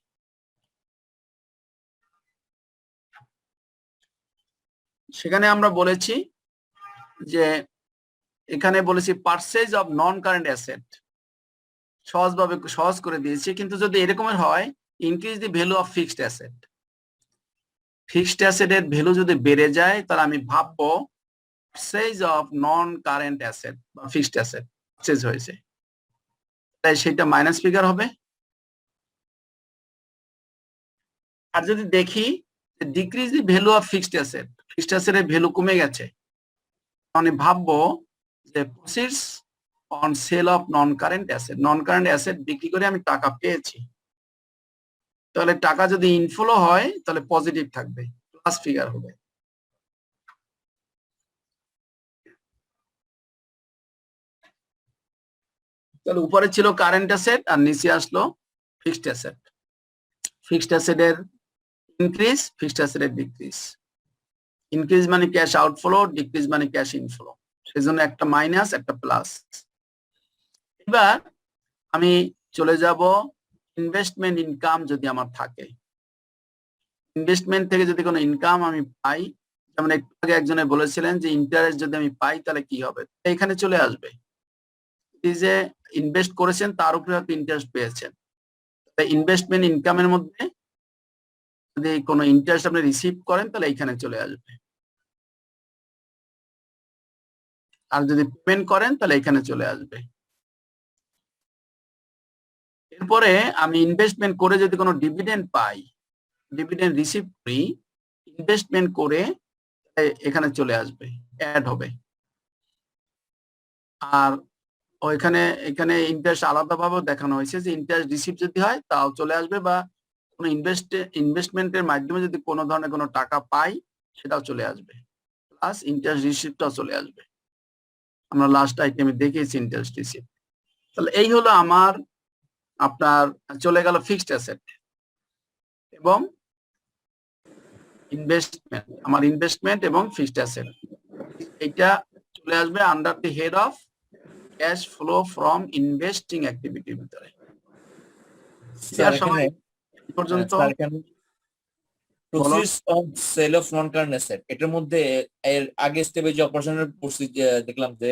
সেখানে আমরা বলেছি যে এখানে বলেছি purchase of non current asset, সহজভাবে সহজ করে দিয়েছি, কিন্তু যদি এরকমের হয় increase the value of fixed asset, fixed অ্যাসেটের ভ্যালু যদি বেড়ে যায় তাহলে আমি ভাববো purchase of non current asset বা ফিক্সড অ্যাসেট পারচেজ হয়েছে, তাই সেটা মাইনাস ফিগার হবে। আর যদি দেখি decrease the value of fixed asset, fixed অ্যাসেটের ভ্যালু কমে গেছে, মানে ভাববো যে proceeds on sale of non current asset, non current asset বিক্রি করে আমি টাকা পেয়েছি, তাহলে টাকা যদি ইনফ্লো হয় তাহলে পজিটিভ থাকবে, প্লাস ফিগার হবে। তাহলে উপরে ছিল কারেন্ট অ্যাসেট আর নিচে আসলো ফিক্সড অ্যাসেট, ফিক্সড অ্যাসেটের ইনক্রিজ, ফিক্সড অ্যাসেটের ডিক্রিজ, ইনক্রিজ মানে ক্যাশ আউটফ্লো, ডিক্রিজ মানে ক্যাশ ইনফ্লো, সেজন্য একটা মাইনাস একটা প্লাস। এবার আমি চলে যাব ইনভেস্টমেন্ট ইনকাম, যদি আমার থাকে ইনভেস্টমেন্ট থেকে যদি কোনো ইনকাম আমি পাই, যেমন একটু আগে একজনে বলেছিলেন যে ইন্টারেস্ট যদি আমি পাই তাহলে কি হবে, এখানে চলে আসবে, এই যে ইনভেস্ট করেছেন তার উপরে হয়তো ইন্টারেস্ট পেয়েছেন, ইনভেস্টমেন্ট ইনকামের মধ্যে যদি কোনো ইন্টারেস্ট আপনি রিসিভ করেন তাহলে এইখানে চলে আসবে, আর যদি পেমেন্ট করেন তাহলে এখানে চলে আসবে। এরপরে আমি ইনভেস্টমেন্ট করে যদি কোনো ডিভিডেন্ড পাই, ডিভিডেন্ড রিসিভ করি, ইনভেস্টমেন্ট করে এখানে চলে আসবে, অ্যাড হবে। আর ওইখানে এখানে ইন্টারেস্ট আলাদাভাবে দেখানো হয়েছে যে ইন্টারেস্ট রিসিভ যদি হয় তাও চলে আসবে, বা কোনো ইনভেস্টমেন্টের মাধ্যমে যদি কোনো ধরনের কোনো টাকা পাই সেটাও চলে আসবে, প্লাস ইন্টারেস্ট রিসিভটাও চলে আসবে। আমরা লাস্ট আইটেমে দেখিয়েছি ইন্টারেস্ট রিসিভ। তাহলে এই হলো আমার আপনার চলে গেল ফিক্সড অ্যাসেট এবং ইনভেস্টমেন্ট, আমার ইনভেস্টমেন্ট এবং ফিক্সড অ্যাসেট, এটা চলে আসবে under the head of cash flow from investing অ্যাক্টিভিটির ভিতরে। স্যার এখানে পর্যন্ত proceeds of sale of non current asset, এটার মধ্যে এর আগে স্টেপে যে অপারেশনের দেখলাম যে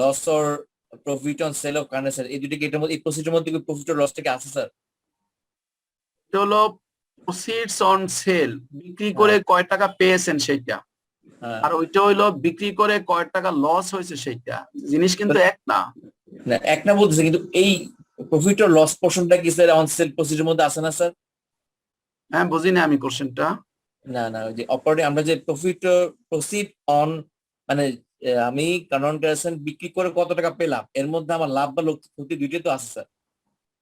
loss or profit on sale of current asset, এই দুটোকে এটার মধ্যে এই প্রসিডের মধ্যে প্রফিট অর লসটা কি আছে স্যার? এটা হলো প্রসিডস অন সেল, বিক্রি করে কয় টাকা পেয়েছেন সেইটা, আর ওইটা হইলো বিক্রি করে কয় টাকা লস হয়েছে সেইটা, জিনিস কিন্তু এক না। না এক না বলতেছে, কিন্তু এই প্রফিট অর লস পোরশনটা কি স্যার অন সেল প্রসিডের মধ্যে আছে না স্যার? হ্যাঁ, বুঝি না আমি কোশ্চেনটা। না না, ওই যে অপারেটিং আমরা যে প্রসিড অন মানে আমি কারেন্ট অ্যাসেট বিক্রি করে কত টাকা পেলাম, এর মধ্যে আমার লাভ বা ক্ষতি দুইটাই তো আছে স্যার।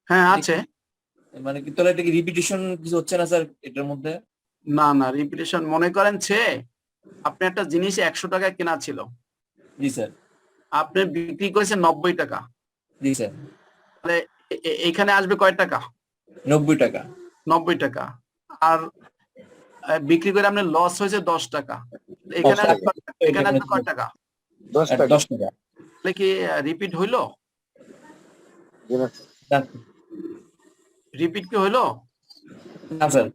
হ্যাঁ আছে। মানে কি তাহলে এটা কি রিপিটেশন কিছু হচ্ছে না স্যার এটার মধ্যে? না না, রিপিটেশন মনে করেন আপনি একটা জিনিস 100 টাকায় কেনা ছিল, জি স্যার। আপনি বিক্রি করেছেন 90 টাকা, জি স্যার। তাহলে এখানে আসবে কয় টাকা? 90 টাকা। 90 টাকা। আর বিক্রি করে আপনার লস হয়েছে 10 টাকা, এখানে আসবে কয় টাকা? এখানে আসবে কয় টাকা? 10 টাকা। 10 টাকা। তাহলে কি রিপিট হইলো? জি না, রিপিট কি হইলো? না স্যার।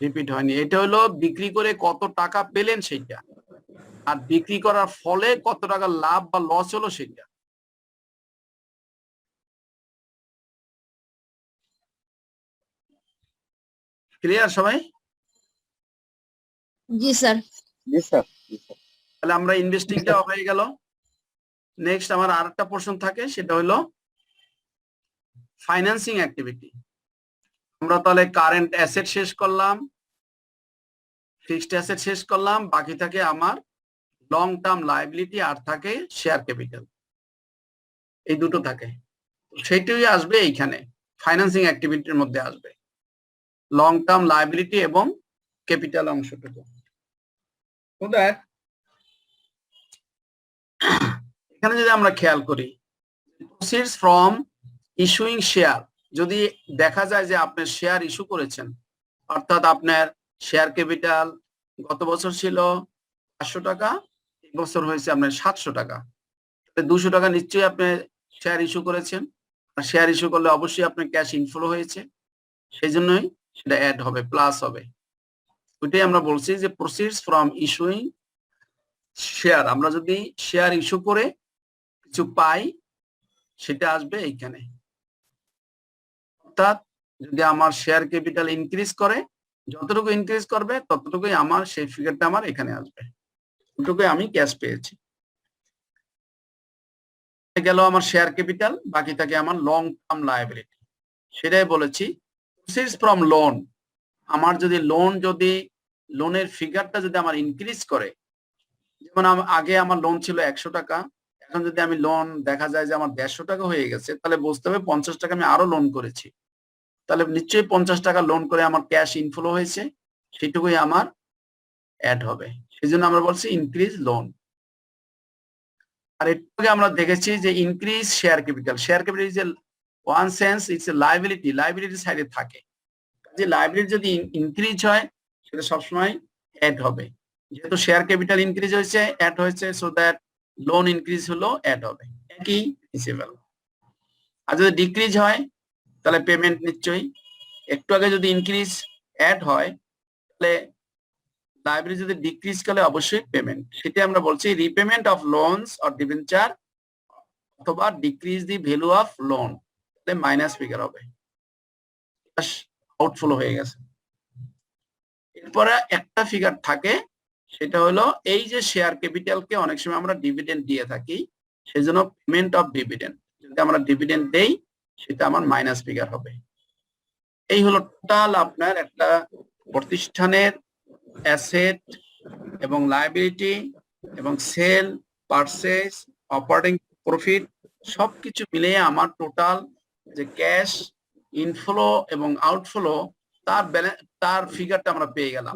রিপিট হয়নি। এটা হলো বিক্রি করে কত টাকা পেলেন সেটা, আর বিক্রি করার ফলে কত টাকা লাভ বা লস হলো সেটা। ক্লিয়ার সবাই? জি স্যার। জি স্যার, জি স্যার। তাহলে আমরা ইনভেস্টিংটা হয়ে গেল। নেক্সট আমার আরেকটা পোরশন থাকে, সেটা হলো ফাইন্যান্সিং অ্যাক্টিভিটি। আমরা তাহলে কারেন্ট অ্যাসেট শেষ করলাম, ফিক্সড অ্যাসেট শেষ করলাম, বাকি থাকে আমার লং টার্ম লায়াবিলিটি আর থাকে শেয়ার ক্যাপিটাল, এই দুটো থাকে। সেইটাই আসবে এইখানে, ফাইন্যান্সিং অ্যাক্টিভিটির মধ্যে আসবে লং টার্ম লায়াবিলিটি এবং ক্যাপিটাল অংশটুকু। এখানে যদি আমরা খেয়াল করি, প্রসিডস ফ্রম ইস্যুইং শেয়ার, যদি দেখা যায় যে আপনি শেয়ার ইস্যু করেছেন, অর্থাৎ আপনার শেয়ার ক্যাপিটাল গত বছর ছিল 500 টাকা, এই বছর হয়েছে আপনার 700 টাকা, 200 টাকা নিশ্চয়ই আপনি শেয়ার ইস্যু করেছেন, আর শেয়ার ইস্যু করলে অবশ্যই আপনার ক্যাশ ইনফ্লো হয়েছে, সেই জন্যই সেটা অ্যাড হবে, প্লাস হবে। ওইটাই আমরা বলছি যে প্রসিডস ফ্রম ইস্যুইং শেয়ার, আমরা যদি শেয়ার ইস্যু করে কিছু পাই সেটা আসবে এইখানে। অর্থাৎ যদি আমার শেয়ার ক্যাপিটাল ইনক্রিজ করে, যতটুকু ইনক্রিজ করবে ততটুকুই আমার সেই ফিগারটা আমার এখানে আসবে, ওটুকুই আমি ক্যাশ পেয়েছি। গেল আমার শেয়ার ক্যাপিটাল, বাকি থাকে আমার লং টার্ম লায়াবিলিটি। সেটাই বলেছি প্রসিডস ফ্রম লোন, আমার যদি লোনের ফিগারটা যদি আমার ইনক্রিজ করে, যেমন আগে আমার লোন ছিল 100 টাকা, এখন যদি আমি লোন দেখা যায় যে আমার 150 টাকা হয়ে গেছে, তাহলে বুঝতে হবে 50 টাকা আমি আরো লোন করেছি, তাহলে নিশ্চয়ই 50 টাকা লোন করে আমার ক্যাশ ইনফ্লো হয়েছে, সেটুকুই আমার অ্যাড হবে, সেই জন্য আমরা বলছি ইনক্রিজ লোন। আর একটু আমরা দেখেছি যে increase share capital, share capital is a one sense it's a liability সাইডে থাকে, যে লাইবিলিটি যদি ইনক্রিজ হয় সেটা সবসময় অ্যাড হবে, যেহেতু শেয়ার ক্যাপিটাল ইনক্রিজ হয়েছে অ্যাড হয়েছে, সো দ্যাট লোন ইনক্রিজ হলো অ্যাড হবে, একই প্রিন্সিপাল। আর যদি ডিক্রিজ হয় তাহলে পেমেন্ট নিশ্চয়ই, একটু আগে যদি ইনক্রিজ অ্যাড হয় তাহলে লাইবিলিটি যদি ডিক্রিজ করলে অবশ্যই পেমেন্ট, সেটা আমরা বলছি repayment of loans or debenture, অথবা decrease the value of loan, তাহলে মাইনাস ফিগার হবে, আউটফ্লো হয়ে গেছে। এরপরে একটা ফিগার থাকে, সেটা হলো এই যে শেয়ার ক্যাপিটালকে অনেক সময় আমরা ডিভিডেন্ড দিয়ে থাকি, সেজন্য পেমেন্ট অফ ডিভিডেন্ড, যদি আমরা ডিভিডেন্ড দেই সেটা আমার মাইনাস ফিগার হবে। এই হলো টোটাল আপনার একটা প্রতিষ্ঠানের অ্যাসেট এবং লায়াবিলিটি এবং সেল, পারচেজ, অপারেটিং প্রফিট সবকিছু মিলিয়ে আমার টোটাল যে ক্যাশ ইনফ্লো এবং আউটফ্লো তার ফিগারটা আমরা পেয়ে গেলাম।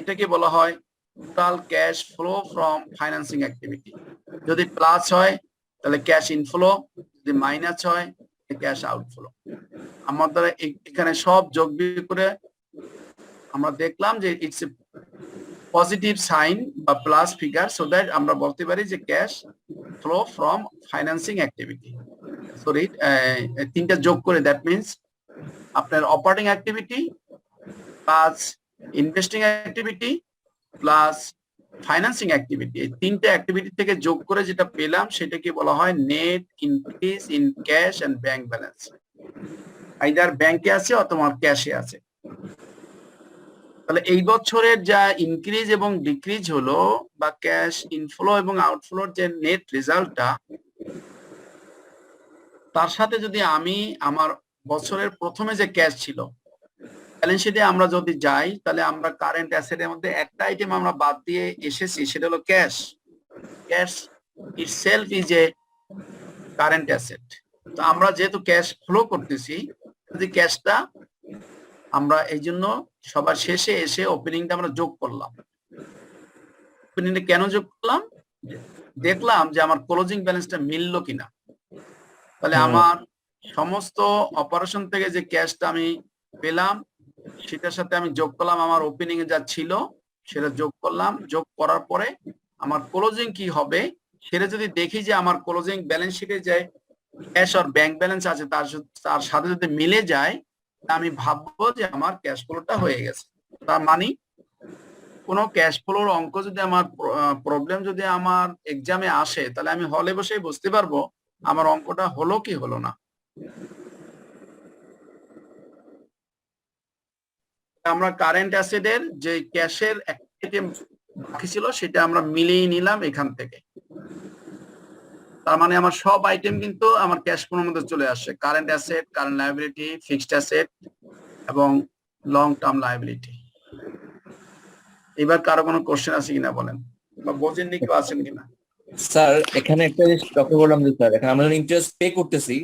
এটাকে বলা হয় total cash flow from financing activity. যদি প্লাস হয় তাহলে ক্যাশ ইনফ্লো, যদি মাইনাস হয় ক্যাশ আউটফ্লো। আমাদের এখানে সব যোগ বিয়োগ করে আমরা দেখলাম যে ইটস এ পজিটিভ সাইন বা প্লাস ফিগার, সো দ্যাট আমরা বলতে পারি যে cash flow from financing activity. Sorry, তিনটা যোগ করে দ্যাট মিনস আপনার operating activity plus investing activity plus financing activity, এই তিনটা অ্যাক্টিভিটি থেকে যোগ করে যেটা পেলাম সেটাকে বলা হয় net increase in cash and bank balance. Either ব্যাংকে আছে অথবা ক্যাশে আছে। তাহলে এই বছরের যা ইনক্রিজ এবং ডিক্রিজ হলো বা ক্যাশ ইনফ্লো এবং আউটফ্লোর যে নেট রেজাল্টটা, তার সাথে যদি আমি আমার বছরের প্রথমে যে ক্যাশ ছিল ব্যালেন্স শিটে আমরা যদি যাই, তাহলে আমরা কারেন্ট অ্যাসেটের মধ্যে একটা আইটেম আমরা বাদ দিয়ে এসেছি, সেটা হলো cash. Cash itself is a current asset. তো আমরা যেহেতু ক্যাশ ফ্লো করতেছি, যদি ক্যাশটা আমরা এই জন্য সবার শেষে এসে ওপেনিংটা আমরা যোগ করলাম। ওপেনিংটা কেন যোগ করলাম? দেখলাম যে আমার ক্লোজিং ব্যালেন্সটা মিললো কিনা। তাহলে আমার সমস্ত অপারেশন থেকে যে ক্যাশটা আমি পেলাম সেটার সাথে আমি যোগ করলাম আমার ওপেনিং এ যা ছিল সেটা যোগ করলাম। যোগ করার পরে আমার ক্লোজিং কি হবে সেটা যদি দেখি যে আমার ক্লোজিং ব্যালেন্স শিটে যে ক্যাশ আর ব্যাংক ব্যালেন্স আছে তার সাথে যদি মিলে যায়, আমি ভাববো যে আমার ক্যাশ ফ্লোটা হয়ে গেছে। তার মানে কোনো ক্যাশ ফ্লোর অঙ্ক যদি আমার প্রবলেম যদি আমার এক্সামে আসে, তাহলে আমি হলে বসেই বুঝতে পারবো আমার অঙ্কটা হলো কি হলো না। আমরা কারেন্ট অ্যাসেটের যে ক্যাশের আইটেম বাকি ছিল সেটা আমরা মিলিয়ে নিলাম এখান থেকে। তার মানে আমার সব আইটেম কিন্তু আমার ক্যাশ ফ্লোর মধ্যে চলে আসছে, current asset, current liability, fixed asset এবং লং টার্ম লায়াবিলিটি। এবার কারো কোনো কোশ্চেন আছে কিনা বলেন, বা বোঝেননি কেউ আছেন কিনা? স্যার এখানে একটা জিনিস লক্ষ্য করলাম যে স্যার এখানে আমরা ইন্টারেস্ট পে করতেছি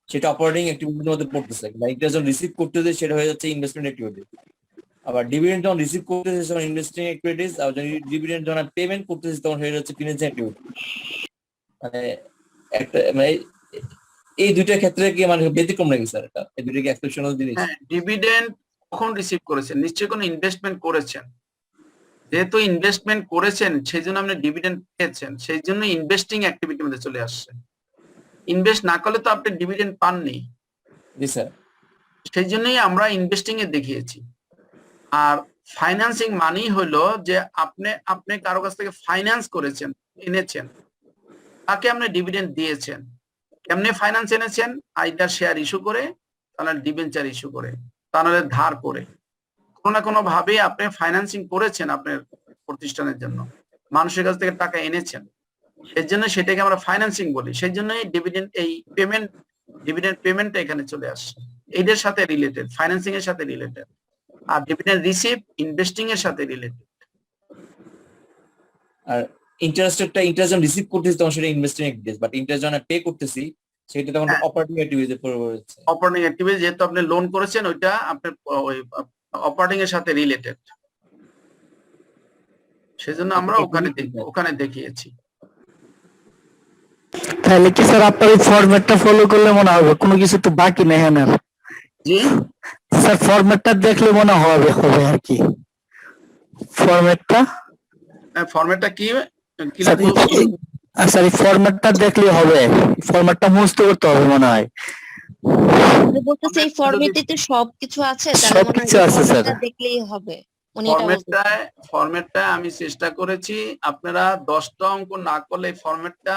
সেটা অপারেটিং অ্যাক্টিভিটির মধ্যে পড়তেছে, বা ইন্টারেস্ট যখন রিসিভ করতেছে সেটা হয়ে যাচ্ছে ইনভেস্টমেন্ট অ্যাক্টিভিটি। আবার ডিভিডেন্ড যখন রিসিভ করতেছে তখন ইনভেস্টিং অ্যাক্টিভিটিস, আর যখন ডিভিডেন্ড যখন পেমেন্ট করতেছে তখন হয়ে যাচ্ছে ফিনান্সিয়াল অ্যাক্টিভিটি। মানে একটা মানে এই দুইটা ক্ষেত্রে কি মানে ব্যতিক্রম নাকি স্যার? এটা এই দুইটা কি এক্সেপশনাল জিনিস? হ্যাঁ, ডিভিডেন্ড কখন রিসিভ করেছেন? নিশ্চয়ই কোনো ইনভেস্টমেন্ট করেছেন। যেহেতু ইনভেস্টমেন্ট করেছেন সেই জন্য আপনি ডিভিডেন্ড পেয়েছেন, সেই জন্য ইনভেস্টিং অ্যাক্টিভিটির মধ্যে চলে আসছে। ইনভেস্ট না করলে তো আপনি ডিভিডেন্ড পাননি। জি স্যার। সেই জন্যই আমরা ইনভেস্টিং এ দেখিয়েছি। আর ফাইন্যান্সিং মানেই হলো যে আপনি কারো কাছ থেকে ফাইন্যান্স করেছেন, এনেছেন, তাকে আপনি ডিভিডেন্ড দিয়েছেন। কেমনে ফাইন্যান্স এনেছেন? আইদার শেয়ার ইস্যু করে, তাহলে ডিবেঞ্চার ইস্যু করে, তাহলে ধার করে, কোনো না কোনো ভাবে আপনি ফাইন্যান্সিং করেছেন আপনার প্রতিষ্ঠানের জন্য, মানুষের কাছ থেকে টাকা এনেছেন, সেই জন্য সেটাকে আমরা ফাইন্যান্সিং বলি। সেই জন্যই ডিভিডেন্ড এই ডিভিডেন্ড পেমেন্টটা এখানে চলে আসছে, এদের সাথে রিলেটেড, ফাইন্যান্সিং এর সাথে রিলেটেড। আর ডিভিডেন্ড রিসিভ ইনভেস্টিং এর সাথে রিলেটেড। আর ইন্টারেস্ট যখন রিসিভ করতেছি তখন সেটা ইনভেস্টিং অ্যাক্টিভিটিস, বাট ইন্টারেস্ট যখন পে করতেছি সেটা তখন অপারেটিং অ্যাক্টিভিটিতে পরিবর্তন হচ্ছে। অপারেটিং অ্যাক্টিভিটি যেহেতু আপনি লোন করেছেন ওইটা আপনার ওই অপারেটিং এর সাথে রিলেটেড, সেজন্য আমরা ওখানে দেখিয়েছি। তাহলে কি স্যার আপনার এই ফরম্যাটটা ফলো করলে মনে হবে কোনো কিছু তো বাকি নেই না? জি স্যার ফরম্যাটটা দেখলে মনে হবে আর কি। ফরম্যাটটা কি স্যার এই ফরম্যাটটা দেখলে হবে, ফরম্যাটটা মুছতে করতে হবে মনে হয়। বলতেছে এই ফরম্যাটে সবকিছু আছে, তাহলে সবকিছু আছে স্যার, দেখলেই হবে। উনি এটা বলতেছে ফরম্যাটটা আমি চেষ্টা করেছি, আপনারা 10টা অঙ্ক না করলে ফরম্যাটটা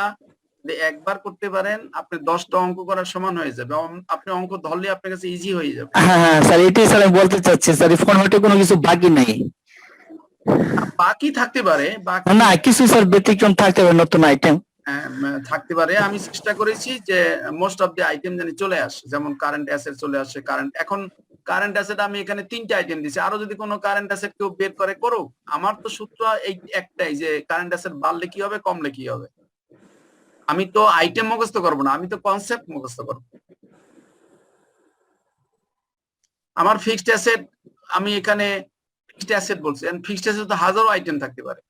একবার করতে পারেন, আপনি 10টা অঙ্ক করার সমান হয়ে যাবে। আপনি অঙ্ক ধরলে আপনার কাছে ইজি হয়ে যাবে। হ্যাঁ স্যার এটাই স্যার আমি বলতে চাচ্ছি স্যার, এই ফরম্যাটে কোনো কিছু বাকি নেই। বাকি থাকতে পারে, না কিছু স্যার ব্যতিক্রম থাকতে পারে, নতুন আইটেম থাকতে পারে। আমি চেষ্টা করেছি যে মোস্ট অফ দি আইটেম যেন চলে আসে, যেমন কারেন্ট অ্যাসেট চলে আসে। এখন কারেন্ট অ্যাসেট আমি এখানে 3টা আইটেম দিছি, আরো যদি কোনো কারেন্ট অ্যাসেট কেউ বের করে করুক। আমার তো সূত্র এই একটাই যে কারেন্ট অ্যাসেট বাড়লে কি হবে, কমলে কি হবে। আমি তো আইটেম মুখস্থ করবো না, আমি তো কনসেপ্ট মুখস্থ করবো। আমার ফিক্সড অ্যাসেট, আমি এখানে ফিক্সড অ্যাসেট বলছি, ফিক্সড অ্যাসেট তো হাজারো আইটেম থাকতে পারে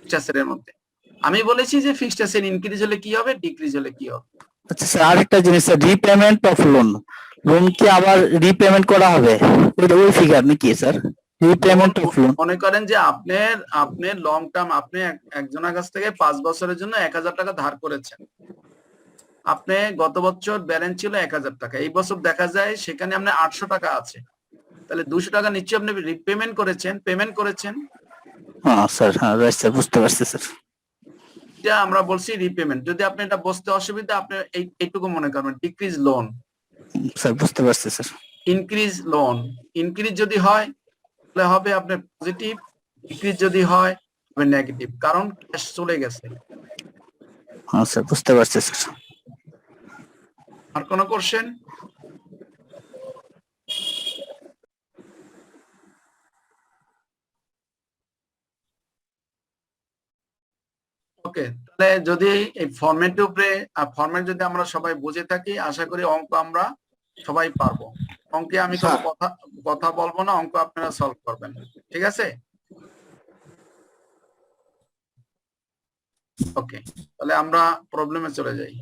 ফিক্সড অ্যাসেটের মধ্যে। আমি বলেছি যে ফিক্সড অ্যাসেট ইনক্রিজ হলে কি হবে, ডিক্রিজ হলে কি হবে। আচ্ছা স্যার আরেকটা জিনিস স্যার, রিপেমেন্ট অফ লোন কি আবার রিপেমেন্ট করা হবে ওই ফিগার নাকি স্যার? রিপেমেন্ট অফ লোন মনে করেন যে আপনার লং টার্ম, আপনি একজনের কাছ থেকে 5 বছরের জন্য 1000 টাকা ধার করেছেন। আপনি গত বছর ব্যালেন্স ছিল 1000 টাকা, এই বছর দেখা যায় সেখানে আপনার 800 টাকা আছে, তাহলে 200 টাকা নিশ্চয়ই আপনি রিপেমেন্ট করেছেন। হ্যাঁ স্যার, হ্যাঁ স্যার বুঝতে পারছি স্যার। এটা আমরা বলছি রিপেমেন্ট। যদি আপনি এটা বুঝতে অসুবিধা, আপনি এইটুকু মনে করবেন ডিক্রিজ লোন। স্যার বুঝতে পারছি স্যার। ইনক্রিজ লোন, ইনক্রিজ যদি হয় তাহলে হবে আপনার পজিটিভ, ডিক্রিজ যদি হয় হবে নেগেটিভ, কারণ ক্যাশ চলে গেছে। হ্যাঁ স্যার বুঝতে পারছি স্যার। আর কোনো কোশ্চেন? ওকে, তাহলে যদি এই ফরম্যাটের উপরে ফরম্যাট যদি আমরা সবাই বুঝে থাকি, আশা করি অঙ্ক আমরা সবাই পারবো। অঙ্কে আমি কোনো কথা বলবো না, অঙ্ক আপনারা সলভ করবেন, ঠিক আছে? ওকে, তাহলে আমরা প্রবলেমে চলে যাই।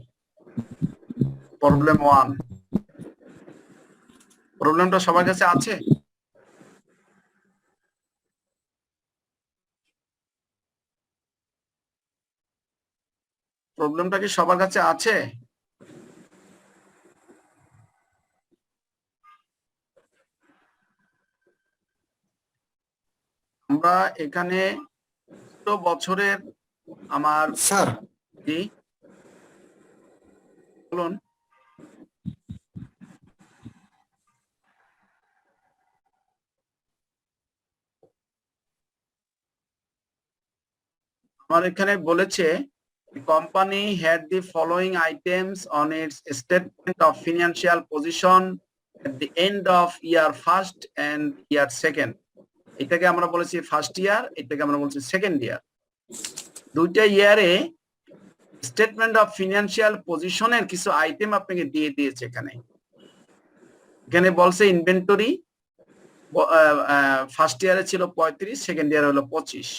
প্রবলেম 1, প্রবলেমটা সবার কাছে আছে? প্রবলেমটা কি সবার কাছে আছে? আমরা এখানে বছরের আমার স্যার কি বলুন? আমার এখানে বলেছে company had the following items on its statement of financial position at the end of year first and year second. এটাকে আমরা বলেছি ফার্স্ট ইয়ার, এটাকে আমরা বলছি সেকেন্ড ইয়ার। দুইটা ইয়ারে স্টেটমেন্ট অফ ফিনান্সিয়াল পজিশনের কিছু আইটেম আপনাকে দিয়ে দিয়েছে। এখানে এখানে বলছে ইনভেন্টরি ফার্স্ট ইয়ারে ছিল 35, সেকেন্ড ইয়ারে হলো 25।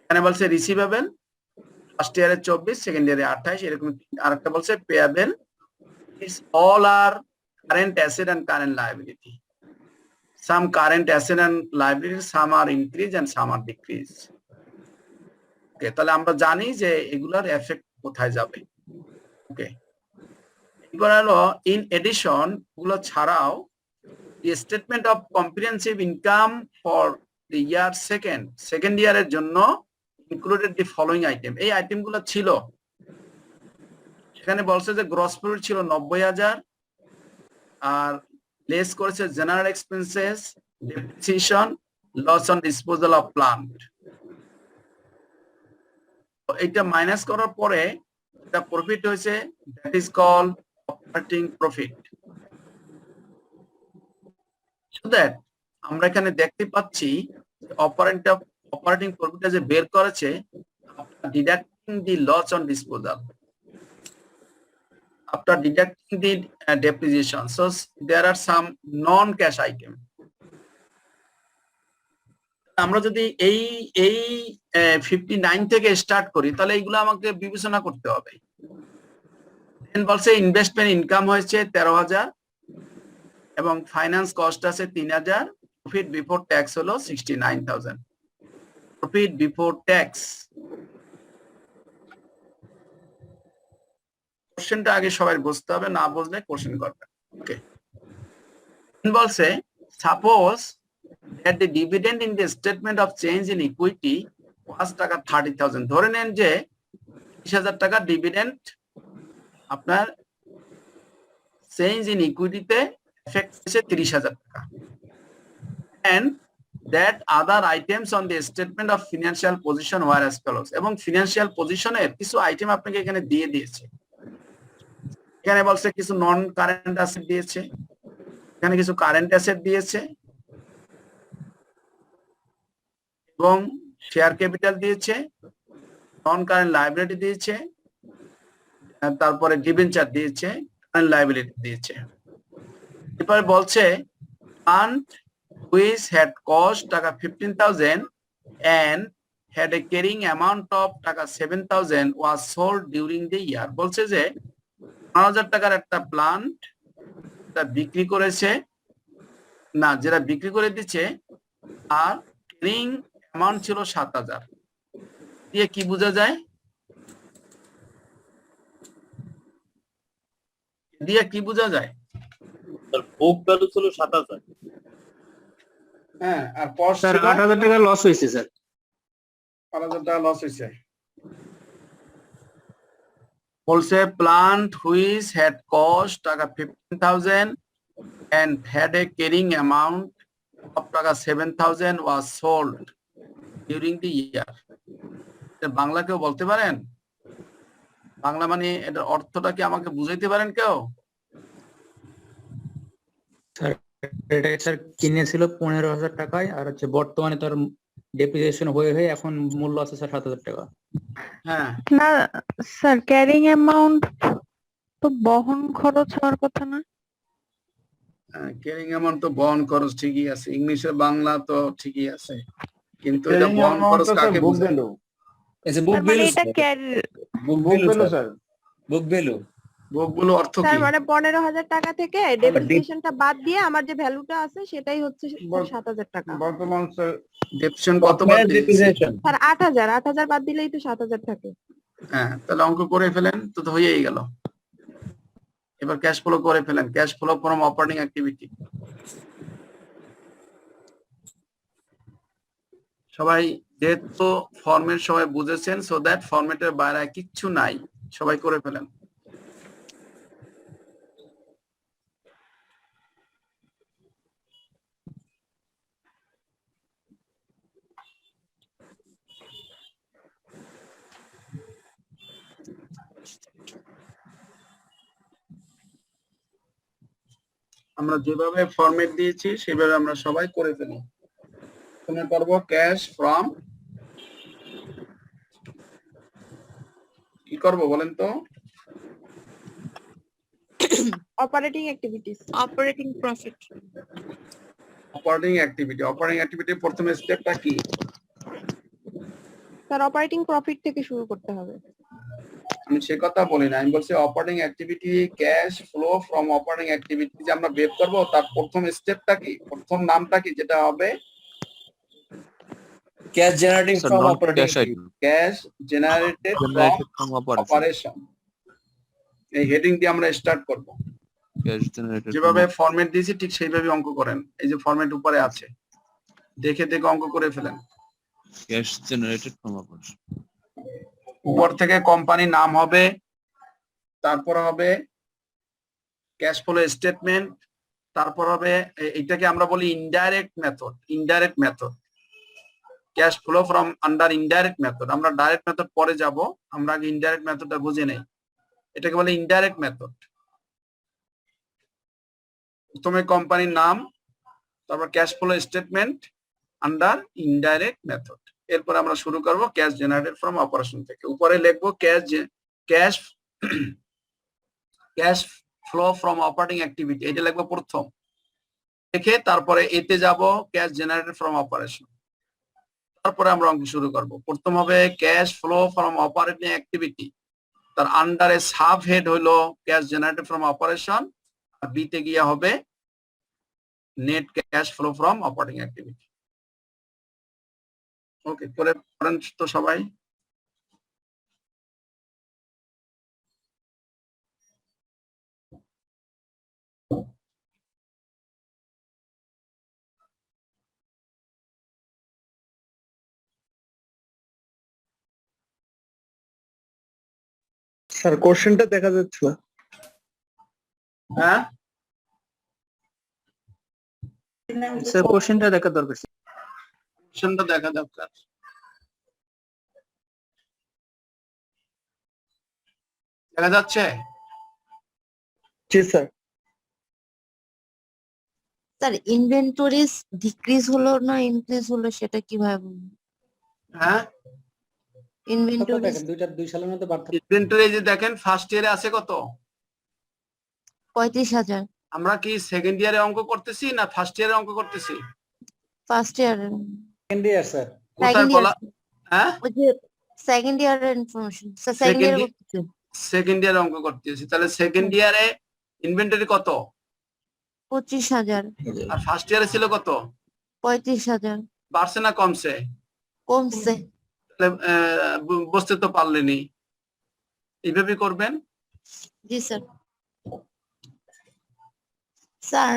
এখানে বলছে রিসিভেবল ফার্স্ট ইয়ারে 24, সেকেন্ড ইয়ারে 28, এরকম। আরেকটা বলছে payable, it's all are current asset and current liability. Some current asset and liabilities, some are increase and some are decrease. ওকে, তাহলে আমরা জানি যে এগুলার এফেক্ট কোথায় যাবে। ওকে, এবার হলো ইন এডিশন, গুলো ছাড়াও the statement of comprehensive income for the year second ইয়ারের জন্য included the following item. এই আইটেম গুলো ছিল, সেখানে বলছে যে গ্রস প্রফিট ছিল 90,000, আর লেস করেছে general expenses, depreciation, loss on disposal of plant. এটা মাইনাস করার পরে এটা প্রফিট হয়েছে, that is called operating profit. So that আমরা এখানে দেখতে পাচ্ছি অপারেটিং প্রফিটটা যে বের করেছে deducting the loss on disposal, after deducting the depreciation. So there are some non-cash item. আমরা যদি এই 59 থেকে স্টার্ট করি, তাহলে এইগুলো আমাকে বিবেচনা করতে হবে। দেন বলছে ইনভেস্টমেন্ট ইনকাম হয়েছে 13,000 এবং ফাইন্যান্স কস্ট আছে 3,000, প্রফিট বিফোর ট্যাক্স হলো 69,000। প্রফিট বিফোর ট্যাক্স কোশ্চেনটা আগে সবাই বুঝতে হবে, না বুঝলে কোশ্চেন করবেন। ওকে, বলছে suppose that the dividend in the statement of change in equity was টাকা 30,000। ধরে নেন যে 30,000 টাকা ডিভিডেন্ড আপনার চেঞ্জ ইন ইকুইটিতে এফেক্ট হয়েছে 30,000 টাকা, and that other items on the statement of financial position were as follows. এবং ফিনান্সিয়াল পজিশনের কিছু আইটেম আপনাকে এখানে দিয়ে দিয়েছে। এখানে বলছে কিছু নন কারেন্ট অ্যাসেট দিয়েছে, এখানে কিছু কারেন্ট অ্যাসেট দিয়েছে এবং শেয়ার ক্যাপিটাল দিয়েছে, নন কারেন্ট লায়াবিলিটি দিয়েছে, তারপরে ডিবেঞ্চার দিয়েছে, কারেন্ট লায়াবিলিটি দিয়েছে। এরপরে বলছে ফান্ড হুইচ হ্যাড কস্ট টাকা 15,000 and had a carrying amount of টাকা 7,000 was sold during the year। বলছে যে 9,000 টাকার একটা প্লান্ট বিক্রি করেছে, না যেটা বিক্রি করে দিচ্ছে, আর ক্যারিং অ্যামাউন্ট ছিল 7,000। দিয়ে কি বোঝা যায়? দিয়ে কি বোঝা যায়? বুক ভ্যালু ছিল 7,000। হ্যাঁ, আর কস্ট স্যার 8,000 টাকা লস হয়েছে স্যার। 8,000 টাকা লস হয়েছে। বলছে প্লান্ট হুইচ হ্যাড কস্ট টাকা 15,000 and had a carrying amount of টাকা 7,000 was sold during the year। Bangla কেউ বলতে পারেন? বাংলা মানে এটার অর্থটা কি আমাকে বুঝাইতে পারেন কেউ? স্যার এটা স্যার কিনেছিল 15,000 টাকায়, আর হচ্ছে বর্তমানে তার ডেপ্রিসিয়েশন হয়ে হয়ে এখন মূল্য আছে স্যার 7,000 টাকা। হ্যাঁ না স্যার ক্যারিং অ্যামাউন্ট তো বহন খরচ হওয়ার কথা না? ক্যারিং অ্যামাউন্ট তো বহন খরচ ঠিকই আছে, ইংলিশে বাংলা তো ঠিকই আছে, কিন্তু এটা বহন খরচ কাকে বুক বোঝায়? ভ্যালু এসে বুক মানে ভ্যালু, এটা book book value value sir, sir book value. বুকগুলো অর্থ স্যার কি? মানে 15,000 টাকা থেকে ডেপ্রিসিয়েশনটা বাদ দিয়ে আমার যে ভ্যালুটা আছে সেটাই হচ্ছে 7,000 টাকা। বর্তমান স্যার ডেপশন কতবার দিয়েছি? ডেপ্রিসিয়েশন স্যার 8,000 বাদ দিলেই তো 7,000 থাকে। হ্যাঁ, তাহলে অঙ্ক করে ফেলেন তো, তো হয়েই গেল। এবার ক্যাশ ফ্লো করে ফেলেন, cash flow from operating activity. সবাই যেহেতু ফরম্যাট সবাই বুঝেছেন, সো দ্যাট ফরম্যাটের বাইরে কিচ্ছু নাই, সবাই করে ফেলেন। আমরা যেভাবে ফরম্যাট দিয়েছি সেভাবে আমরা সবাই করে ফেলি। তুমি করব ক্যাশ ফ্রম, কি করব বলেন তো? Operating activities, operating profit. Operating activity, operating অ্যাক্টিভিটির প্রথম স্টেপটা কি? স্যার অপারেটিং প্রফিট থেকে শুরু করতে হবে। আমি সে কথা বলি না, আমি বলছি operating activity, cash flow from operating activity যে আমরা বের করব তার প্রথম স্টেপটা কি, প্রথম নামটা কি, যেটা হবে cash generating Sir, from not operating cash item. Cash generated Generated from from operation. Operation. এই হেডিং দিয়ে আমরা স্টার্ট করব। Cash generated from যেভাবে ফরম্যাট দিয়েছি ঠিক সেইভাবে অঙ্ক করেন। এই যে ফরম্যাট উপরে আছে, দেখে দেখে অঙ্ক করে ফেলেন। cash generated from operation. উপর থেকে কোম্পানির নাম হবে, তারপর হবে ক্যাশ ফ্লো স্টেটমেন্ট, তারপর হবে এইটাকে আমরা বলি indirect method. Indirect method, cash flow from under indirect method. আমরা ডাইরেক্ট মেথড পরে যাব, আমরা আগে ইনডাইরেক্ট মেথডটা বুঝে নেই। এটাকে বলে ইনডাইরেক্ট মেথড। প্রথমে কোম্পানির নাম, তারপর cash flow statement under indirect method. এরপর আমরা শুরু করব ক্যাশ জেনারেটেড ফ্রম অপারেশন থেকে। উপরে লিখবো cash flow from operating activity, এটা লিখবো প্রথম, লিখে তারপরে এতে যাব ক্যাশ জেনারেটেড ফ্রম অপারেশন। তারপরে আমরা অঙ্ক শুরু করব। প্রথম হবে cash flow from operating activity, তার আন্ডারে সাব হেড হলো ক্যাশ জেনারেটেড ফ্রম অপারেশন, আর বিতে গিয়ে হবে net cash flow from operating activity. Okay, করে করেন তো সবাই। স্যার কোশ্চেনটা দেখা যাচ্ছে না। হ্যাঁ স্যার কোশ্চেনটা দেখা দরকার। কোশ্চেনটা দেখা দরকার। দেখা যাচ্ছে? জি স্যার। স্যার ইনভেন্টরিজ ডিক্রিজ হলো না ইনক্রিজ হলো সেটা কিভাবে বুঝবো? হ্যাঁ, ইনভেন্টরিজ দেখেন 2 সালের মধ্যে পার্থক্য। ইনভেন্টরি যে দেখেন ফার্স্ট ইয়ারে আছে কত? 35,000 আমরা কি সেকেন্ড ইয়ারে অঙ্ক করতেছি না ফার্স্ট ইয়ারে অঙ্ক করতেছি? First year, second year sir. কোথায় সেকেন্ড বলা? ইয়ার, হ্যাঁ, ওই যে সেকেন্ড ইয়ারের ইনফরমেশন স্যার, সেকেন্ড ইয়ার করতেছে সেকেন্ড ইয়ারে অঙ্ক করতেছি। তাহলে সেকেন্ড ইয়ারে ইনভেন্টরি কত 25,000, আর ফার্স্ট ইয়ারে ছিল কত? 35,000 বাড়ছে না কমছে? কমছে। তাহলে বুঝতে তো পারলেনি, এইভাবে করবেন। জি স্যার। স্যার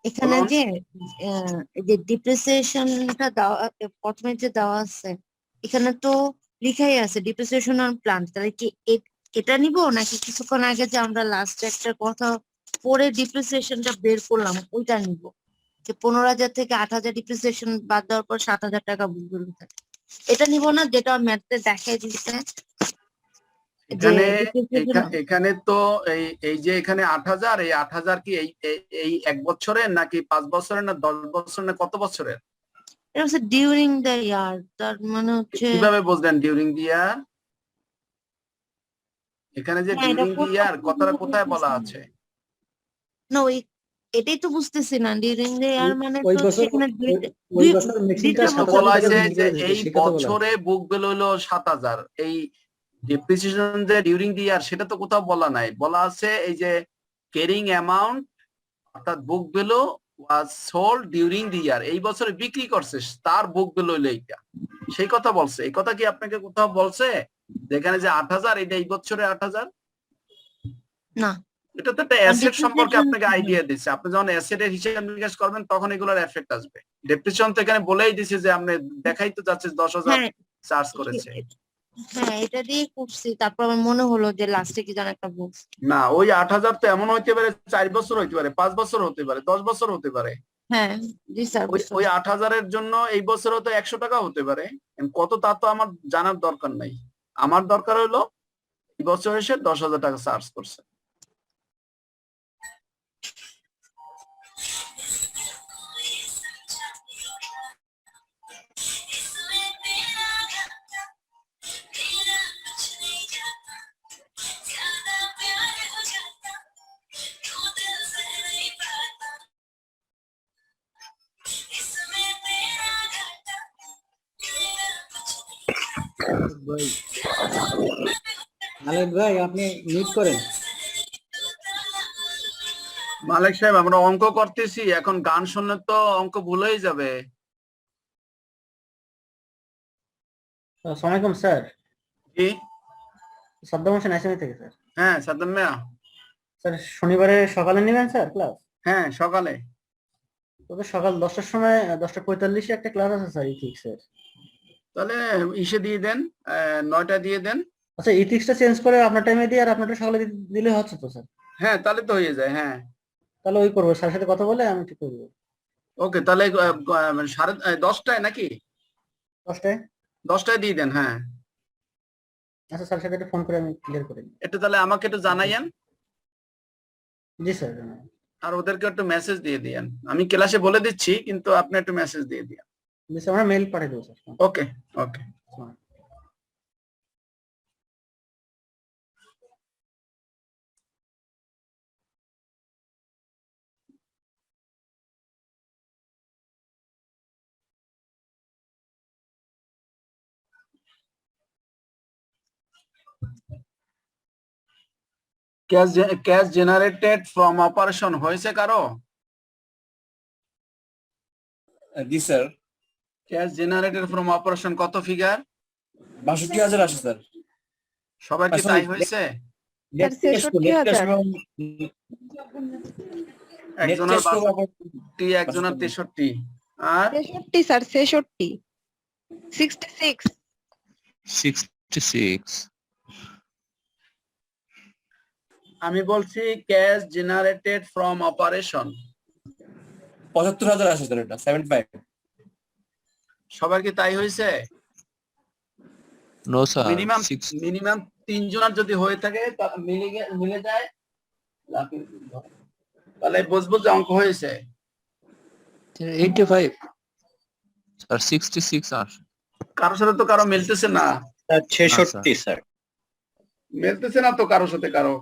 এখানে বলুন। যে এই যে ডিপ্রিসিয়েশনটা দেওয়া প্রথমে যে দেওয়া আছে, এখানে তো লিখাই আছে ডিপ্রিসিয়েশন অন প্ল্যান্ট, তাহলে কি এটা নিব নাকি কিছুক্ষণ আগে যে আমরা লাস্ট একটা কথা পরে ডিপ্রিসিয়েশনটা বের করলাম ওইটা নিব, যে 15,000 থেকে 8,000 ডিপ্রিসিয়েশন বাদ দেওয়ার পর 7,000 টাকা বুঝলো থাকে, এটা নিব না যেটা ম্যাথে দেখাই দিচ্ছে? এখানে এখানে তো এই যে এখানে 8,000, এই 8,000 কি এই 1 বছরের নাকি 5 বছরের না 10 বছরের না কত বছরের? এটা হচ্ছে ডিউরিং দ্য ইয়ার, তার মানে হচ্ছে কিভাবে বুঝলেন ডিউরিং দি ইয়ার? এখানে যে হ্যাঁ, এটা ডিউরিং দি ইয়ার কথাটা কোথায় বলা আছে? না ওই এটাই তো বুঝতেছি না, ডিউরিং দ্য ইয়ার মানে ওই তো বছর সেখানে ওই বছর মেশিনটা দুইটা তো 7,000 বলা বছর টাকা হয়েছে বিক্রি যে করে দিতে, এই সে কথা বলা বছরে বুক ভ্যালু হলো 7,000। এই ডেপ্রিসিয়েশন যে ডিউরিং দি ইয়ার সেটা তো কোথাও বলা নাই, বলা আছে এই যে ক্যারিং অ্যামাউন্ট অর্থাৎ book value was sold during the year, এই বছরে বিক্রি করছে তার বুক ভ্যালু হলো এইটা, সেই কথা বলছে। এই কথা কি আপনাকে কোথাও বলছে যেখানে যে 8,000 এটা এই বছরে 8,000? না। এটা তো একটা অ্যাসেট সম্পর্কে depreciation আপনাকে আইডিয়া দিচ্ছে, আপনি যখন অ্যাসেটের হিসাব নিকাশ করবেন তখন এগুলোর এফেক্ট আসবে। ডেপ্রিসিয়েশন তো এখানে বলেই দিছে যে আপনি দেখাই তো যাচ্ছে 10,000 হ্যাঁ চার্জ করেছে। হ্যাঁ এটা দিয়ে করছি, তারপর আমার মনে হলো যে লাস্টে কি যেন একটা বলছি। না, ওই 8,000 তো এমন হইতে পারে 4 বছর হইতে পারে, 5 বছর হতে পারে, 10 বছর হতে পারে। হ্যাঁ জি স্যার, ওই 8,000 এর জন্য এই বছরও তো 100 টাকা হতে পারে, কত তা তো আমার জানার দরকার নাই। আমার দরকার হলো এই বছর এসে 10,000 টাকা চার্জ করছে। ভাই খালেদ ভাই আপনি মিউট করেন। মালিক সাহেব আমরা অঙ্ক করতেছি, এখন গান শুনলে তো অঙ্ক ভুলেই যাবে। আসসালামু আলাইকুম স্যার, কি? সাদ্দাম হোসেন আসামি থেকে স্যার। হ্যাঁ সাদ্দাম মিয়া। স্যার শনিবারে সকালে নেবেন স্যার ক্লাস? হ্যাঁ সকালে। তো সকাল 10টার সময় 10:45-এ একটা ক্লাস আছে স্যার, ঠিক স্যার। তাহলে ইসে দিয়ে দেন, 9টা দিয়ে দেন। আচ্ছা ইথিক্সটা চেঞ্জ করে আপনার টাইমে দিয়ে আর আপনারটা সকালে দিলে হচ্ছে তো স্যার? হ্যাঁ তাহলে তো হয়ে যায়। হ্যাঁ তাহলে ওই করবো, স্যারের সাথে কথা বলে আমি ঠিক করবো। ওকে, তাহলে 10:30 নাকি? 10টায়? 10টায় দিয়ে দেন। হ্যাঁ আচ্ছা স্যারের সাথে একটা ফোন করে আমি ক্লিয়ার করে দিই। এটা তাহলে আমাকে একটু জানাইয়েন, জি স্যার। আর ওদেরকে একটু মেসেজ দিয়ে দিয়েন। আমি ক্লাসে বলে দিচ্ছি কিন্তু আপনি একটু মেসেজ দিয়ে দিয়েন। জি স্যার, আমরা মেল পাঠিয়ে দেবো sir. Okay okay. Cash generated from operation হয়েছে কারো? জি sir. Cash generated from operation কত ফিগার? 62,000 আসে স্যার। সবার কি তাই হয়েছে? একজনের 62, একজনের 63, আর 63 স্যার, 66 66 66 আমি বলছি ক্যাশ জেনারেটেড ফ্রম অপারেশন 75,000 আসে স্যার, এটা 75। সবার কি তাই হয়েছে? নো স্যার, মিনিমাম 3 জনের যদি হয়ে থাকে মিলে যায় তাহলে বুঝবো যে অঙ্ক হয়েছে। 85 স্যার, 66 আসে। কারোর সাথে তো কারো মিলতেছে না। 66 স্যার। মিলতেছে না তো কারোর সাথে কারো।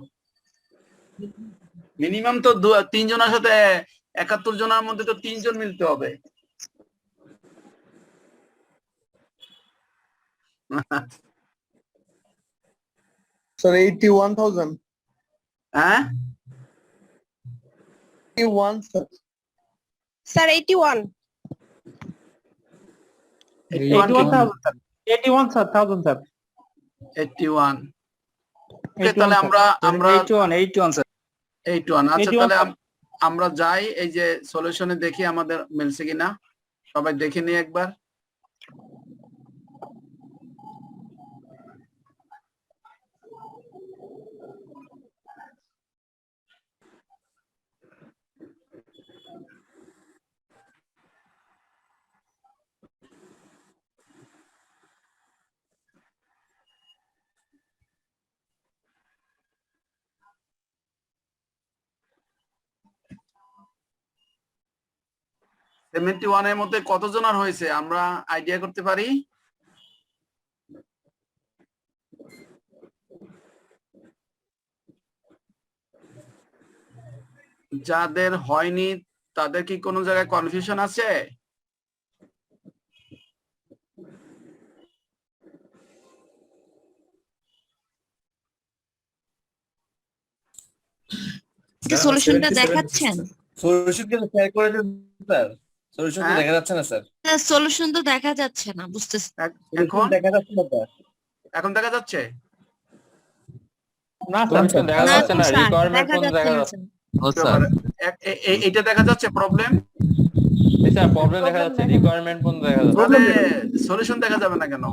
মিনিমাম তো 3 জনের সাথে 71 জনের মধ্যে তো 3 জন মিলতে হবে। স্যার 81,000। হ্যাঁ 81 স্যার। Sir 81 81 sir, 1000 sir. 81। ওকে তাহলে আমরা 81 স্যার। 81। আচ্ছা তাহলে আমরা যাই, এই যে সলিউশনে দেখি আমাদের মিলছে কিনা, সবাই দেখে নিই একবার। 71 এর মধ্যে কতজন আর হয়েছে আমরা আইডিয়া করতে পারি? যাদের হয়নি তাদের কি কোনো জায়গায় কনফিউশন আছে? সলিউশনটা দেখাচ্ছেন? সলিউশন কি শেয়ার করে দেন স্যার? সলিউশন তো হ্যাঁ? দেখা যাচ্ছে না স্যার। সলিউশন তো দেখা যাচ্ছে না, বুঝতেছি। এখন দেখা যাচ্ছে না স্যার। এখন দেখা যাচ্ছে? না স্যার দেখা না যাচ্ছে তো না, স্যার, রিকোয়ারমেন্ট দেখা পর্যন্ত যাচ্ছে দেখা না যাচ্ছে। স্যার। ও স্যার এটা দেখা যাচ্ছে প্রবলেম, স্যার প্রবলেম দেখা যাচ্ছে, রিকোয়ারমেন্ট পর্যন্ত দেখা যাচ্ছে। তাহলে সলিউশন দেখা যাবে না কেন?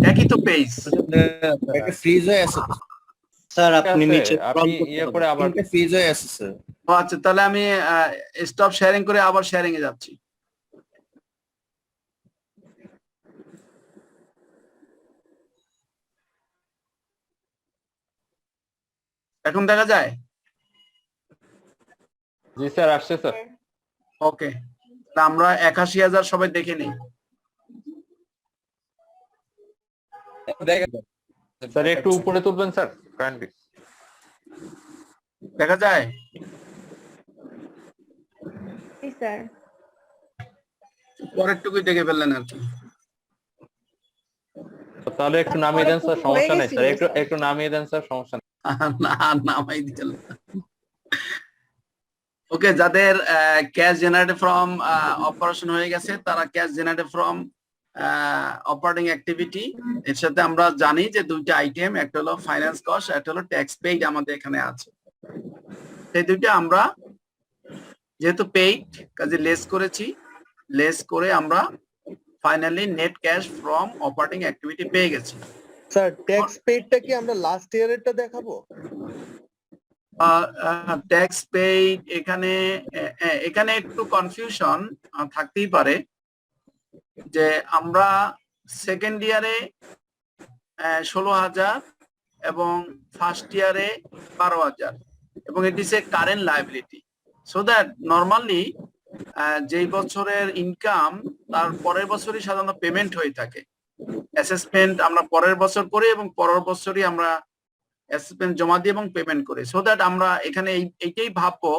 একই তো পেজ। এটা ফ্রিজ হয়ে আছে তো। স্যার আপনি আছে, নিচে আপনি ইয়ে করে আবার এটা ফ্রিজ হয়ে আছে স্যার। আচ্ছা তাহলে আমি স্টপ শেয়ারিং করে আবার শেয়ারিং এ যাচ্ছি। এখন দেখা যায়? জি স্যার আসছে স্যার। ওকে, আমরা 81,000 সবাই দেখে নিই। দেখা স্যার একটু উপরে তুলবেন স্যার কাইন্ডলি। দেখা যায়? স্যার পরেরটুকুই দেখে ফেললেন আর কি। তাহলে একটু নামিয়ে দেন স্যার, হয়ে সমস্যা নেই গেছিল, স্যার, একটু স্যার। একটু নামিয়ে দেন স্যার, সমস্যা নেই। না নামাই দিল। ওকে, যাদের ক্যাশ জেনারেটেড ফ্রম অপারেশন হয়ে গেছে তারা cash generated from operating activity, এর সাথে আমরা জানি যে দুইটা আইটেম, একটা হলো ফাইন্যান্স কস্ট, একটা হলো ট্যাক্স পেইড আমাদের এখানে আছে। এই দুইটা আমরা যেহেতু পেইড কাজে লেস করেছি, লেস করে আমরা finally net cash from operating activity পেয়ে গেছি। স্যার ট্যাক্স পেইডটা কি আমরা লাস্ট ইয়ারেরটা দেখাবো? ট্যাক্স পেইড এখানে এখানে একটু কনফিউশন থাকতেই পারে যে আমরা সেকেন্ড ইয়ারে 16,000 এবং ফার্স্ট ইয়ারে 12,000 এবং it is a current liability, so that normally যেই বছরের ইনকাম তার পরের বছরই সাধারণত পেমেন্ট হয়ে থাকে। অ্যাসেসমেন্ট আমরা পরের বছর করি এবং পরের বছরই আমরা অ্যাসেসমেন্ট জমা দিই এবং পেমেন্ট করি, সো দ্যাট আমরা এখানে এইটাই ভাববো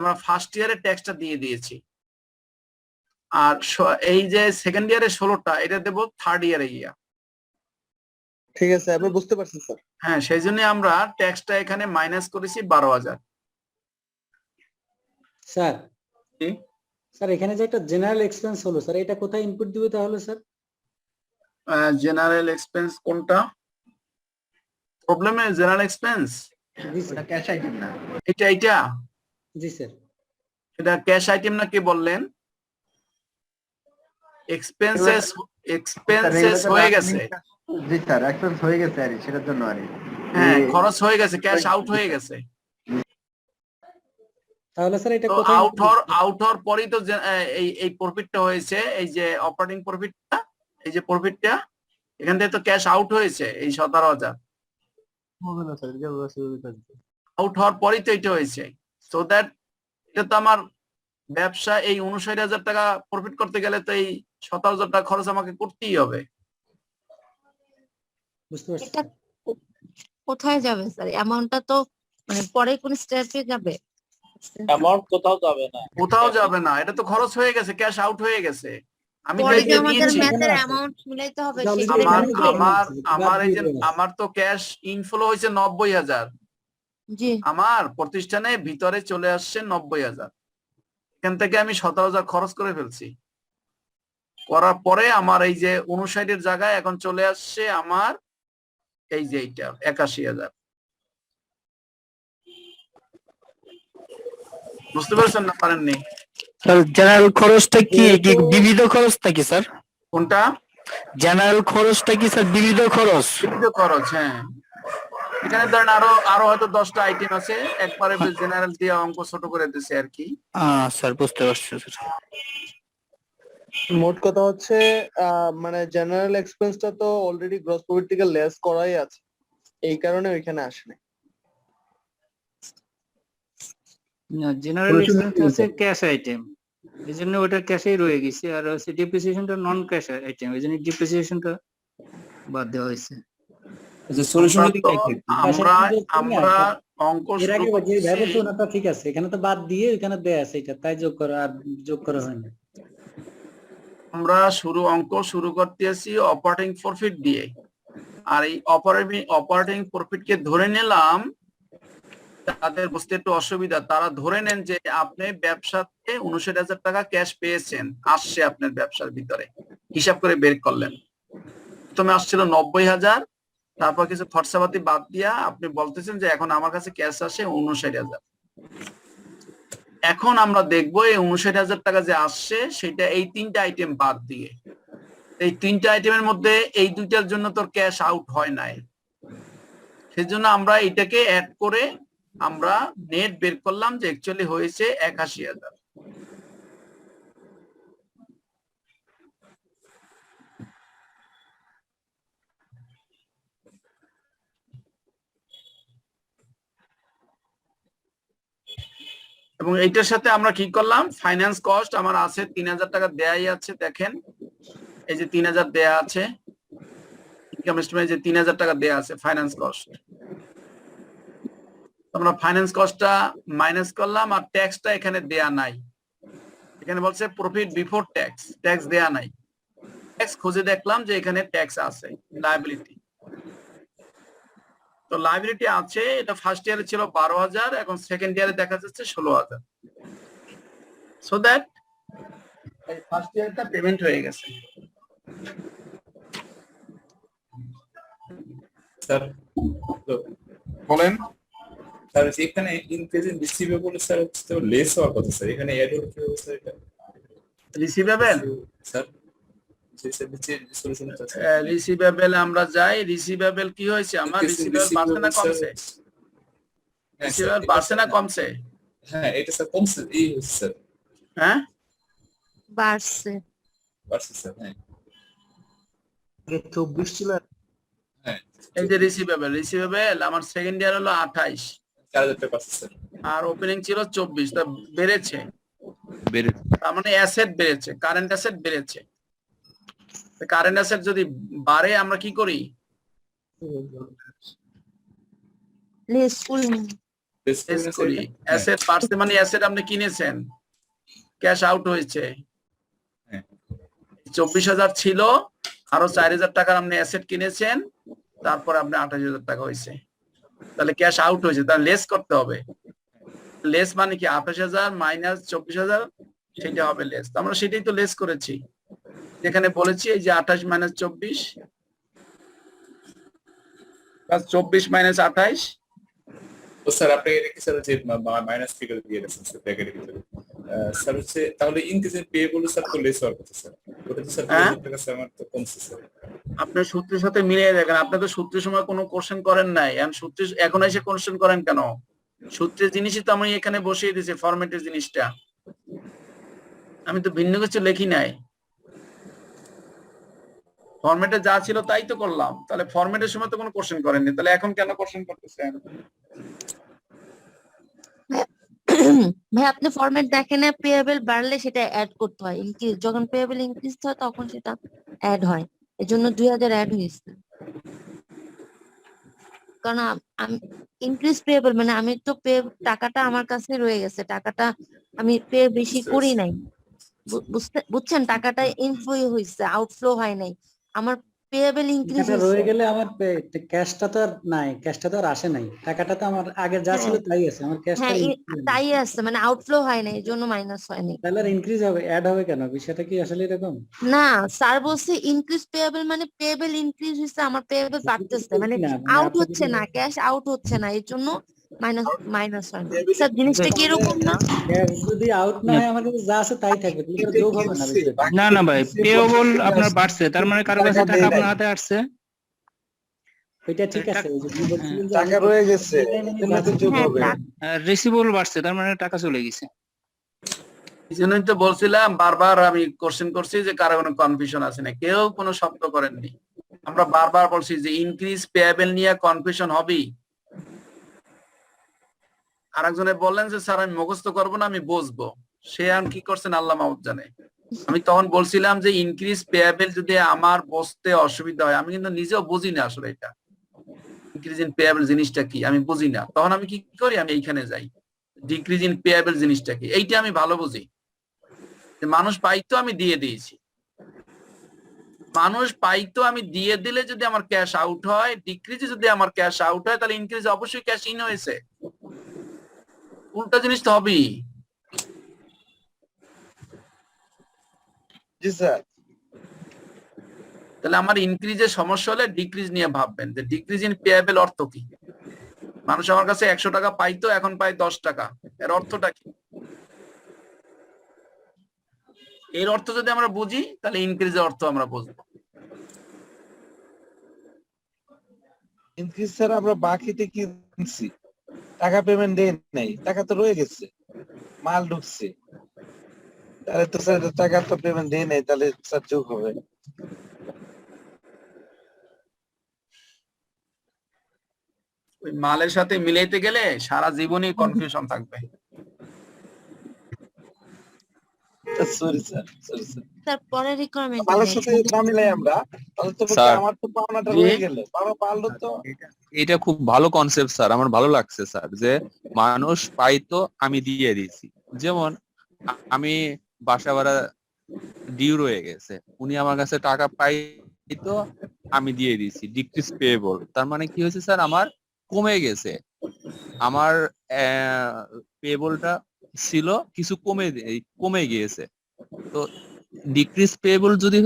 আমরা ফার্স্ট ইয়ারের ট্যাক্সটা দিয়ে দিয়েছি, আর এই যে সেকেন্ড ইয়ারে 16টা এটা দেবো থার্ড ইয়ারে গিয়া। ঠিক আছে, এবার বুঝতে পারছি স্যার। হ্যাঁ, সেই জন্য আমরা ট্যাক্সটা এখানে মাইনাস করেছি 12,000। স্যার জি? স্যার এখানে যে একটা জেনারেল এক্সপেন্স হলো স্যার, এটা কোথায় ইনপুট দিবে তাহলে স্যার? জেনারেল এক্সপেন্স কোনটা? প্রবলেমে জেনারেল এক্সপেন্স জি স্যার। ক্যাশ আইটেম না। এটা জি স্যার। এটা ক্যাশ আইটেম না কি বললেন? এক্সপেন্সেস হয়ে গেছে। জি স্যার, এক্সপেন্স হয়ে গেছে আর সেটার জন্য আর হ্যাঁ, খরচ হয়ে গেছে, ক্যাশ আউট হয়ে গেছে। তাহলে স্যার এটা তো কোথায় আউট হওয়ার পরেই তো এই প্রফিটটা হয়েছে, এই যে অপারেটিং প্রফিটটা, এই যে প্রফিটটা এখান থেকে তো ক্যাশ আউট হয়েছে এই 17,000। আউট হওয়ার পরেই তো এটা হয়েছে, সো দ্যাট এটা তো আমার ব্যবসা, এই 59,000 টাকা প্রফিট করতে গেলে তো এই 17,000 টাকা খরচ আমাকে করতেই হবে। বুঝতে পারছি। এটা কোথায় যাবে স্যার? অ্যামাউন্টটা তো মানে পরে কোন স্টেপে যাবে? অ্যামাউন্ট কোথাও যাবে না। কোথাও যাবে না, এটা তো খরচ হয়ে গেছে, ক্যাশ আউট হয়ে গেছে। আমি পরে তো যে এই যে আমাদের দিয়েছি, ম্যাথের অ্যামাউন্ট মিলাইতে হবে তাহলে সেগুলো আমার এখানে এখানে আমার আমার এই যে বাদ দিয়ে আমার তো ক্যাশ ইনফ্লো হয়েছে 90,000, জি আমার প্রতিষ্ঠানে ভিতরে চলে আসছে 90,000, এখান থেকে আমি 17,000 খরচ করে ফেলছি। করার পরে আমার এই যে 59-এর জায়গায় এখন চলে আসছে আমার এই যে এইটা 81,000। বুঝতে পারছেন না পারেননি? জেনারেল খরচটা কি বিবিধ খরচ নাকি স্যার? কোনটা? জেনারেল খরচটা কি স্যার বিবিধ খরচ? বিবিধ খরচ, হ্যাঁ। এখানে ধরেন আরো হয়তো 10টা আইটেম আছে, একবারে জেনারেল দিয়ে অঙ্ক ছোট করে দিছে আর কি। স্যার বুঝতে পারছি স্যার। মোট কথা হচ্ছে মানে জেনারেল এক্সপেন্সটা তো অলরেডি গ্রস প্রফিট থেকে লেস করাই আছে, এই কারণে ওইখানে আসে না। জেনারেল এক্সপেন্স আছে ক্যাশ আইটেম। এই জন্য ওটা ক্যাশেই রয়ে গেছে, আর হচ্ছে ডিপ্রিসিয়েশনটা নন ক্যাশ আইটেম, এই জন্য ডিপ্রিসিয়েশনটা বাদ দেওয়া হয়েছে। সলিউশনটা কি আমরা অঙ্ক এর শুরু আগে যে করছি। ভ্যালু ওনাটা ঠিক আছে, এখানে তো বাদ দিয়ে এখানে দেয়া আছে, এটা তাই যোগ করা, আর যোগ করা হয়নি। আমরা অঙ্ক শুরু করতেছি অপারেটিং প্রফিট দিয়ে, আর এই অপারেটিং প্রফিট কে ধরে নিলাম, তাদের বুঝতে একটু অসুবিধা, তারা ধরে নেন যে আপনি ব্যবসাতে 59,000 টাকা ক্যাশ পেয়েছেন, আসছে আপনার ব্যবসার ভিতরে, হিসাব করে বের করলেন। প্রথমে আসছিল 90,000, তারপর কিছু খরচাপাতি বাদ দিয়া আপনি বলতেছেন যে এখন আমার কাছে ক্যাশ আসে 59,000। এখন আমরা দেখবো এই 59,000 টাকা যে আসছে সেটা এই 3টা আইটেম বাদ দিয়ে, এই 3টা আইটেমের মধ্যে এই 2টার জন্য তোর ক্যাশ আউট হয় নাই, সেজন্য আমরা এটাকে অ্যাড করে আমরা নেট বের করলাম যে অ্যাকচুয়ালি হয়েছে 81,000। এবং এইটার সাথে আমরা কি করলাম, ফাইন্যান্স কস্ট আমার আছে 3,000 টাকা দেয়াই আছে, দেখেন এই যে 3,000 দেয়া আছে, ইনকাম স্টেটমেন্টে যে 3,000 টাকা দেয়া আছে ফাইন্যান্স কস্ট, আমরা ফাইন্যান্স কস্টটা মাইনাস করলাম, আর ট্যাক্সটা এখানে দেয়া নাই, এখানে বলছে প্রফিট বিফোর ট্যাক্স, ট্যাক্স দেয়া নাই, ট্যাক্স খুঁজে দেখলাম যে এখানে ট্যাক্স আছে, লায়াবিলিটি, তো লায়াবিলিটি আছে, এটা ফার্স্ট ইয়ারে ছিল 12,000, এখন সেকেন্ড ইয়ারে দেখা যাচ্ছে 16,000, সো দ্যাট ফার্স্ট ইয়ারটা পেমেন্ট হয়ে গেছে। স্যার বলেন। স্যার এখানে ইনক্রিজ ইন রিসিভেবল স্যার হচ্ছে তো লেস হওয়ার কথা স্যার, এখানে অ্যাড হলো কি স্যার? এটা রিসিভেবল স্যার সলিউশন আছে, রিসিভেবল আমরা যাই, রিসিভেবল কি হয়েছে আমার, রিসিভেবল বাড়ছে না কমছে? রিসিভেবল বাড়ছে না কমছে? হ্যাঁ এটা স্যার কমছে, এই হচ্ছে স্যার, হ্যাঁ বাড়ছে। বাড়ছে স্যার, হ্যাঁ 24 ছিল। হ্যাঁ এই যে রিসিভেবল আমার সেকেন্ড ইয়ার হলো 28, 4,000 টাকা বাড়ছে স্যার, আর ওপেনিং ছিল 24, তা বেড়েছে, তার মানে অ্যাসেট বেড়েছে, কারেন্ট অ্যাসেট বেড়েছে। কারেন্ট অ্যাসেট যদি বাড়ে আমরা কি করি, লেস ফুল লেস করি। অ্যাসেট বাড়ছে মানে অ্যাসেট আপনি কিনেছেন, ক্যাশ আউট হয়েছে, 24,000 ছিল, আরো 4,000 টাকার আপনি অ্যাসেট কিনেছেন, তারপর আপনি 28,000 টাকা হয়েছে, তাহলে ক্যাশ আউট হয়েছে, তাহলে লেস করতে হবে। লেস মানে কি 28,000 মাইনাস 24,000, সেটা হবে লেস। আমরা সেটাই তো লেস করেছি, যেখানে বলেছি এই যে 28 মাইনাস 24 প্লাস 24 মাইনাস 28। তো স্যার আপনি এটা কি স্যার যে মাইনাস ফিগার দিয়ে দিয়েছেন স্যার ব্র্যাকেটের ভিতরে, স্যার হচ্ছে তাহলে ইনক্রিজ ইন পেয়েবল স্যার তো লেস হওয়ার কথা স্যার, ওটা তো স্যার 2,000 টাকা স্যার আমার তো কমছে স্যার। আপনার সূত্রের সাথে মিলিয়ে দেখেন, আপনি তো সূত্রের সময় কোনো কোশ্চেন করেন নাই, এখন সূত্রে এখন এসে কোশ্চেন করেন কেন? সূত্রের জিনিসই তো আমি এখানে বসিয়ে দিয়েছি, ফরম্যাটের জিনিসটা আমি তো ভিন্ন কিছু লিখি নাই, ফরম্যাটে যা ছিল তাই তো করলাম, তাহলে ফরম্যাটের সময় তো কোনো কোশ্চেন করেননি, তাহলে এখন কেন কোশ্চেন করতেছেন? ভাই আপনি ফরম্যাট দেখেন, পেয়েবল বাড়লে সেটা অ্যাড করতে হয়, ইনক্রিজ যখন পেয়েবল ইনক্রিজ হয় তখন সেটা অ্যাড হয়, এজন্য 2,000 অ্যাড হয়েছে। কারণ আমি ইনক্রিজ পেয়েবল মানে আমি তো পে টাকাটা আমার কাছে রয়ে গেছে, টাকাটা আমি পে বেশি করি নাই, বুঝছেন, টাকাটা ইনফ্লো হয়েছে, আউটফ্লো হয় নাই, আমার পেয়েবল ইনক্রিজ টাকা রয়ে হয়েছে। গেলে আমার ক্যাশটা তো আর নাই, ক্যাশটা তো আর আসে নাই, টাকাটা তো আমার আগে যা ছিল তাই আছে, আমার ক্যাশটা হ্যাঁ তাই আছে, মানে আউটফ্লো হয় নাই, এই জন্য মাইনাস হয়নি। তাহলে আর ইনক্রিজ হবে, অ্যাড হবে কেন? বিষয়টা কি আসলে এরকম? না স্যার বলছে ইনক্রিজ পেয়েবল মানে পেয়েবল ইনক্রিজ হচ্ছে, আমার পেয়েবল বাড়তেছে, মানে না, আউট হচ্ছে না, ক্যাশ আউট হচ্ছে না, এই জন্য মাইনাস হয় না। স্যার জিনিসটা কি এরকম না? ক্যাশ যদি আউট না হয় আমার কাছে যা আছে তাই থাকবে, তাহলে তো যোগ হবে না বিষয়টা। না না ভাই, পেয়েবল আপনার বাড়ছে, তার মানে কারো কাছে টাকা আপনার হাতে আসছে, ওইটা ঠিক আছে, ওই যে আপনি বলছিলেন যে টাকা রয়ে গেছে, এটাতে যোগ হ্যাঁ, হবে। রিসিভেবল বাড়ছে, তার মানে টাকা চলে গেছে। এই জন্যই তো বলছিলাম, বারবার আমি কোশ্চেন করছি যে কারো কোনো কনফিউশন আছে না, কেউ কোনো শব্দ করেননি, আমরা বারবার বলছি যে ইনক্রিজ পেয়েবল নিয়ে কনফিউশন হবেই। আরেকজনে বললেন যে স্যার আমি মুখস্থ করবো না, আমি বুঝবো, সে আর কি করছেন আল্লাহ মাহবুব জানে। আমি তখন বলছিলাম যে ইনক্রিজ পেয়াবেল যদি আমার বুঝতে অসুবিধা হয়, আমি কিন্তু নিজেও বুঝি না আসলে এটা ইনক্রিজ ইন পেয়াবেল জিনিসটা কি, আমি বুঝি না। তখন আমি কি করি, আমি এইখানে যাই, ডিক্রিজ ইন পেয়াবেল জিনিসটা কি, এইটা আমি ভালো বুঝি। যে মানুষ পাইতো আমি দিয়ে দিয়েছি, মানুষ পাইতো আমি দিয়ে দিলে যদি আমার ক্যাশ আউট হয়, ডিক্রিজে যদি আমার ক্যাশ আউট হয়, তাহলে ইনক্রিজ অবশ্যই ক্যাশ ইন হয়েছে। উল্টা জিনিস তো হবেই। জি স্যার। তাহলে আমার ইনক্রিজের সমস্যা হলে ডিক্রিজ নিয়ে ভাববেন যে ডিক্রিজ ইন পেয়াবেল অর্থ কি। মানুষ আমার কাছে 100 টাকা পাইতো, এখন পায় 10 টাকা, এর অর্থটা কি? এর অর্থ যদি আমরা বুঝি তাহলে ইনক্রিজের অর্থ আমরা বুঝবো। ইনক্রিজ স্যার আমরা বাকিতে কিনছি, টাকা পেমেন্ট দেন নাই, টাকা তো রয়ে গেছে, মাল ঢুকছে, তাহলে তো স্যার টাকা তো পেমেন্ট দেয় নাই, তাহলে স্যার যোগ হবে। ওই মালের সাথে মিলাইতে গেলে সারা জীবনই কনফিউশন থাকবে। Sorry sir, sorry sir. Sir পরে রিকোয়ারমেন্ট মালের সাথে না মিলাই আমরা, তাহলে তো স্যার। আমার তো পাওনাটা জি। রয়ে গেল, পারলো তো। এটা খুব ভালো কনসেপ্ট স্যার, আমার ভালো লাগছে স্যার, যে মানুষ পাইতো আমি দিয়ে দিয়েছি। যেমন আমি বাসা ভাড়া ডিউ রয়ে গেছে, উনি আমার কাছে টাকা পাইতো আমি দিয়ে দিয়েছি, ডিক্রিজ পেয়েবল। তার মানে কি হয়েছে স্যার, আমার কমে গেছে, আমার পেয়েবলটা ছিল কিছু কমে গিয়েছে। তো ডিক্রিজ পেয়েবল যদি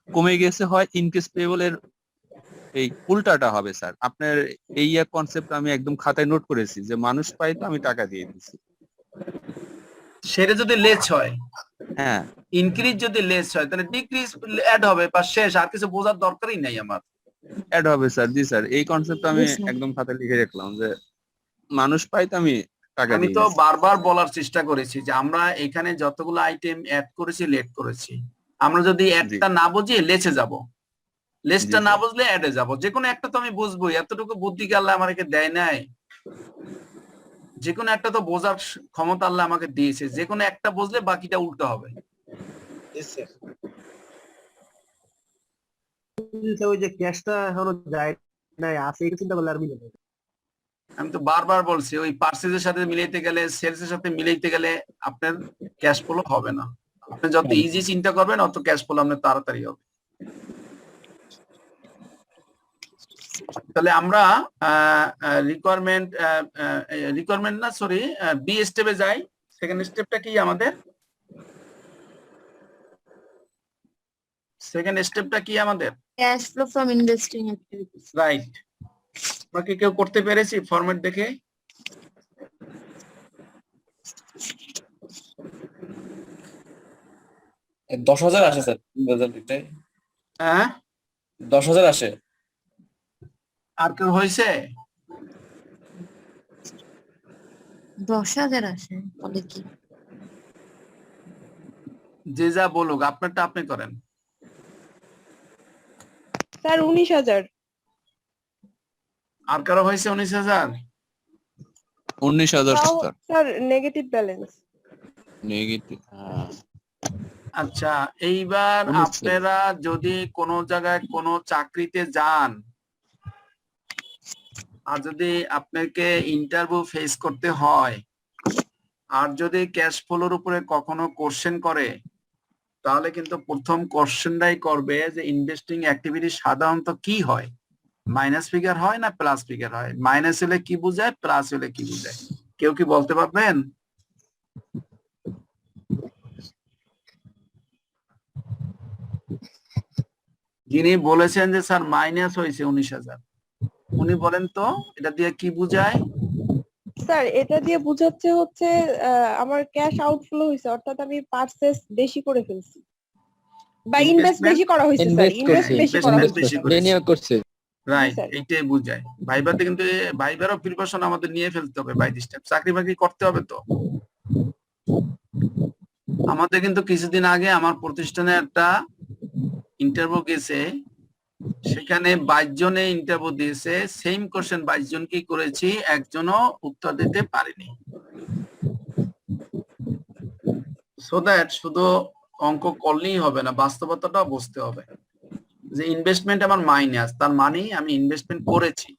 কমে গেছে হয়, ইনক্রিজ পেয়েবল এর এই উল্টাটা হবে স্যার। আপনার এই এক কনসেপ্ট আমি একদম খাতায় নোট করেছি, যে মানুষ পাইতো আমি টাকা দিয়ে দিচ্ছি। সেটা যদি লেস হয়, হ্যাঁ, ইনক্রিজ যদি লেস হয়, তাহলে ডিক্রিজ অ্যাড হবে, বা শেষ, আর কিছু বোঝার দরকারই নাই আমার। অ্যাড হবে স্যার। জি স্যার, এই কনসেপ্ট আমি Yes, sir. একদম খাতায় লিখে রাখলাম, যে মানুষ পাইতো আমি টাকা আমি দিয়ে তো দিচ্ছি। বারবার বলার চেষ্টা করেছি যে আমরা এখানে যতগুলো আইটেম অ্যাড করেছি, লেট করেছি, আমরা যদি একটা না বুঝি লেসে যাব, লেসটা জি, না স্যার। বুঝলে অ্যাডে যাব। যে কোনো একটা তো আমি বুঝবোই, এতটুকু বুদ্ধি কি আল্লাহ আমাকে দেয় নাই? যে কোনো একটা তো বোঝার ক্ষমতা আল্লাহ আমাকে দিয়েছে, যে কোনো একটা বুঝলে বাকিটা উল্টো হবে। জি স্যার। ওই যে ক্যাশটা এখনো যায় নাই, আছে এটা চিন্তা করলে আর মিলে যাবে। আমি তো বারবার বলছি, ওই পার্সেজের সাথে মিলাইতে গেলে, সেলস এর সাথে মিলাইতে গেলে আপনার ক্যাশ ফ্লো হবে না। আপনি যত ইজি চিন্তা করবেন, অত ক্যাশ ফ্লো আপনার তাড়াতাড়ি হবে। তাহলে আমরা রিকোয়ারমেন্ট না, সরি, বি স্টেপে যাই। সেকেন্ড স্টেপটা কি আমাদের? সেকেন্ড স্টেপটা কি আমাদের? Cash flow from investing activities. Right. আমরা কি কেউ করতে পেরেছি ফরম্যাট দেখে? এই 10,000 আসে স্যার রেজাল্টটাই, হ্যাঁ, 10,000 আসে। আর কেউ হয়েছে? 10,000 আসে বলে কি? যে যা বলুক, আপনারটা আপনি করেন। স্যার 19,000। আর কারো হয়েছে 19,000? 19,000 তাও sir. Sir negative balance. Negative. আচ্ছা, এইবার 19,000 আপনারা যদি কোনো জায়গায় কোনো চাকরিতে যান, আর যদি আপনাকে ইন্টারভিউ ফেস করতে হয়, আর যদি ক্যাশ ফ্লোর উপরে কখনো কোশ্চেন করে, তাহলে কিন্তু প্রথম কোশ্চেনটাই করবে যে ইনভেস্টিং অ্যাক্টিভিটি সাধারণত কি হয়, মাইনাস ফিগার হয় না প্লাস ফিগার হয়, মাইনাস হলে কি বোঝায়, প্লাস হলে কি বোঝায়, কেউ কি বলতে পারবেন? যিনি বলেছেন যে স্যার মাইনাস হয়েছে 19,000, উনি বলেন তো এটা দিয়ে কি বোঝায়? স্যার এটা দিয়ে বোঝাচ্ছে হচ্ছে আমার ক্যাশ আউটফ্লো হয়েছে, অর্থাৎ আমি পারচেজ বেশি করে ফেলছি, বা ইনভেস্ট বেশি করা হয়েছে স্যার, ইনভেস্ট বেশি করা হয়েছে। Right, sir. এইটাই বোঝায়। ভাইবাতে কিন্তু ভাইবারও প্রিপারেশন আমাদের নিয়ে ফেলতে হবে বাই দিস টাইম, চাকরি বাকরি করতে হবে তো। আমাদের কিন্তু কিছুদিন আগে আমার প্রতিষ্ঠানে একটা ইন্টারভিউ গেছে, সেখানে 22 জনে ইন্টারভিউ দিয়েছে, সেম কোশ্চেন 22 জনকেই করেছি, একজনও উত্তর দিতে পারেনি। সো দ্যাট শুধু অঙ্ক করলেই হবে না, বাস্তবতাটা বুঝতে হবে যে ইনভেস্টমেন্ট আমার মাইনাস, তার মানে আমি ইনভেস্টমেন্ট করেছি,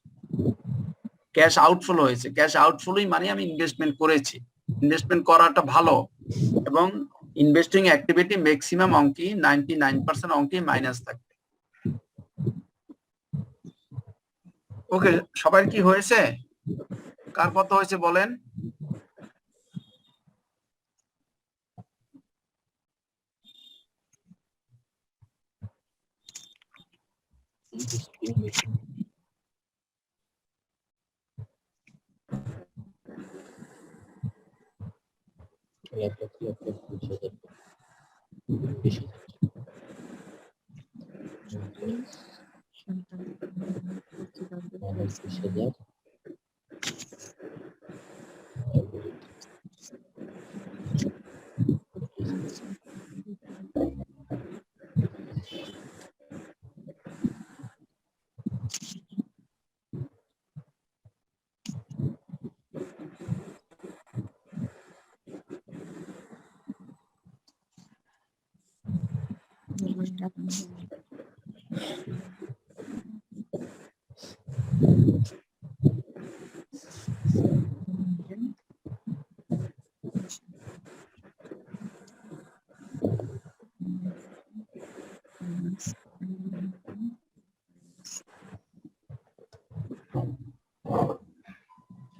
ক্যাশ আউটফ্লো হয়েছে, ক্যাশ আউটফ্লোই মানে আমি ইনভেস্টমেন্ট করেছি। ইনভেস্টমেন্ট করাটা ভালো, এবং ইনভেস্টিং অ্যাক্টিভিটি ম্যাক্সিমাম অঙ্কে 99% অঙ্কে মাইনাস থাকবে। ওকে, সবার কি হয়েছে? কার কত হয়েছে বলেন?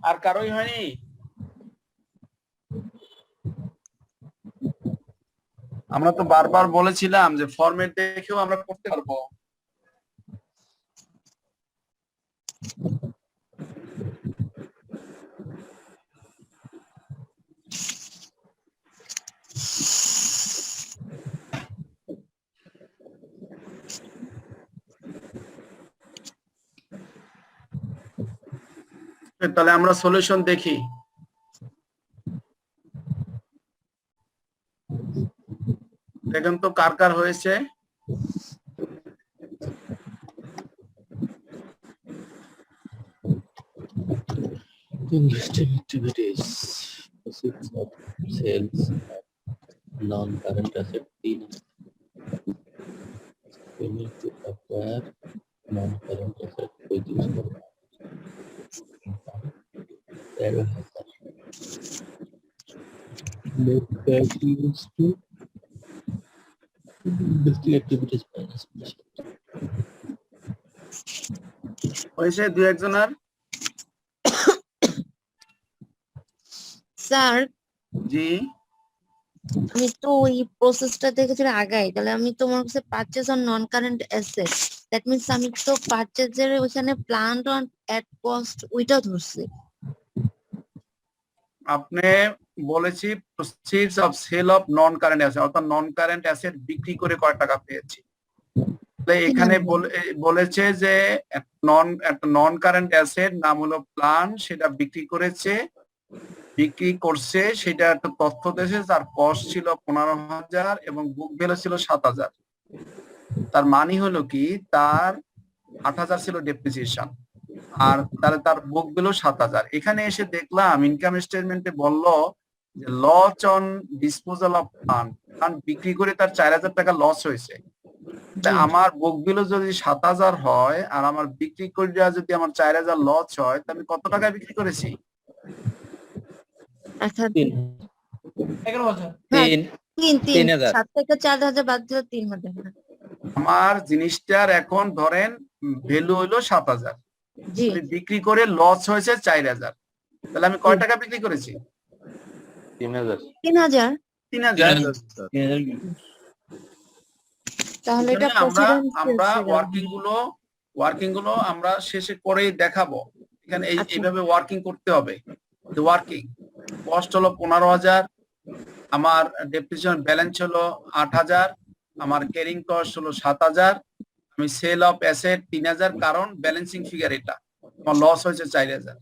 আর কারোই হয়নি? আমরা তো বারবার বলেছিলাম যে ফরম্যাট দেখেও আমরা করতে পারবো। তাহলে আমরা সলিউশন দেখি। দেখেন তো কার কার হয়েছে। Investing activities, proceeds of sales, non-current asset, payment to acquire non-current asset with use of net cash used to investing activities minus হয়েছে দুই একজনের? স্যার জি, আমি তো ওই প্রসেসটা দেখেছি আগাই, তাহলে আমি তোমার কাছে purchase on non current asset, that means আমি তো পারচেজের ওইখানে প্ল্যান্ট অন এট কস্ট ওইটা ধরছি। আপনি বলেছি proceeds of sale of non current asset, অর্থাৎ নন কারেন্ট অ্যাসেট বিক্রি করে কয় টাকা পেয়েছি। এখানে বলেছে যে একটা নন কারেন্ট অ্যাসেট নাম হলো প্ল্যান, সেটা বিক্রি করছে, সেটা একটা তথ্য দেশে, তার কস্ট ছিল 15,000 এবং বুক ভ্যালু ছিল 7,000। তার মানে হলো কি, তার 8,000 ছিল ডেপ্রিসিয়েশন, আর তাহলে তার বুক ভ্যালু 7,000। এখানে এসে দেখলাম ইনকাম স্টেটমেন্টে বললো যে loss on disposal of plan বিক্রি করে তার 4,000 টাকা লস হয়েছে। আমার বুক ভ্যালু যদি 7,000 হয় আর আমার বিক্রি করে যদি আমার 4,000 লস হয়, তাহলে আমি কত টাকায় বিক্রি করেছি? 3,000 7 থেকে 4,000 বাদ দিলে 3,000। আমার জিনিসটার এখন ধরেন ভ্যালু হইলো 7,000, জি বিক্রি করে লস হয়েছে 4,000, তাহলে আমি কয় টাকা বিক্রি করেছি? 3,000। 3,000। তাহলে এটা আমরা ওয়ার্কিং গুলো আমরা শেষে করেই দেখাবো। এখানে এইভাবে ওয়ার্কিং করতে হবে। ওয়ার্কিং কস্ট হলো 15,000, আমার ডেপ্রিসিয়েশন ব্যালেন্স হলো 8,000, আমার ক্যারিং কস্ট হলো 7,000, আমি সেল অফ অ্যাসেট 3,000, কারণ ব্যালেন্সিং ফিগার এটা, আমার লস হয়েছে 4,000।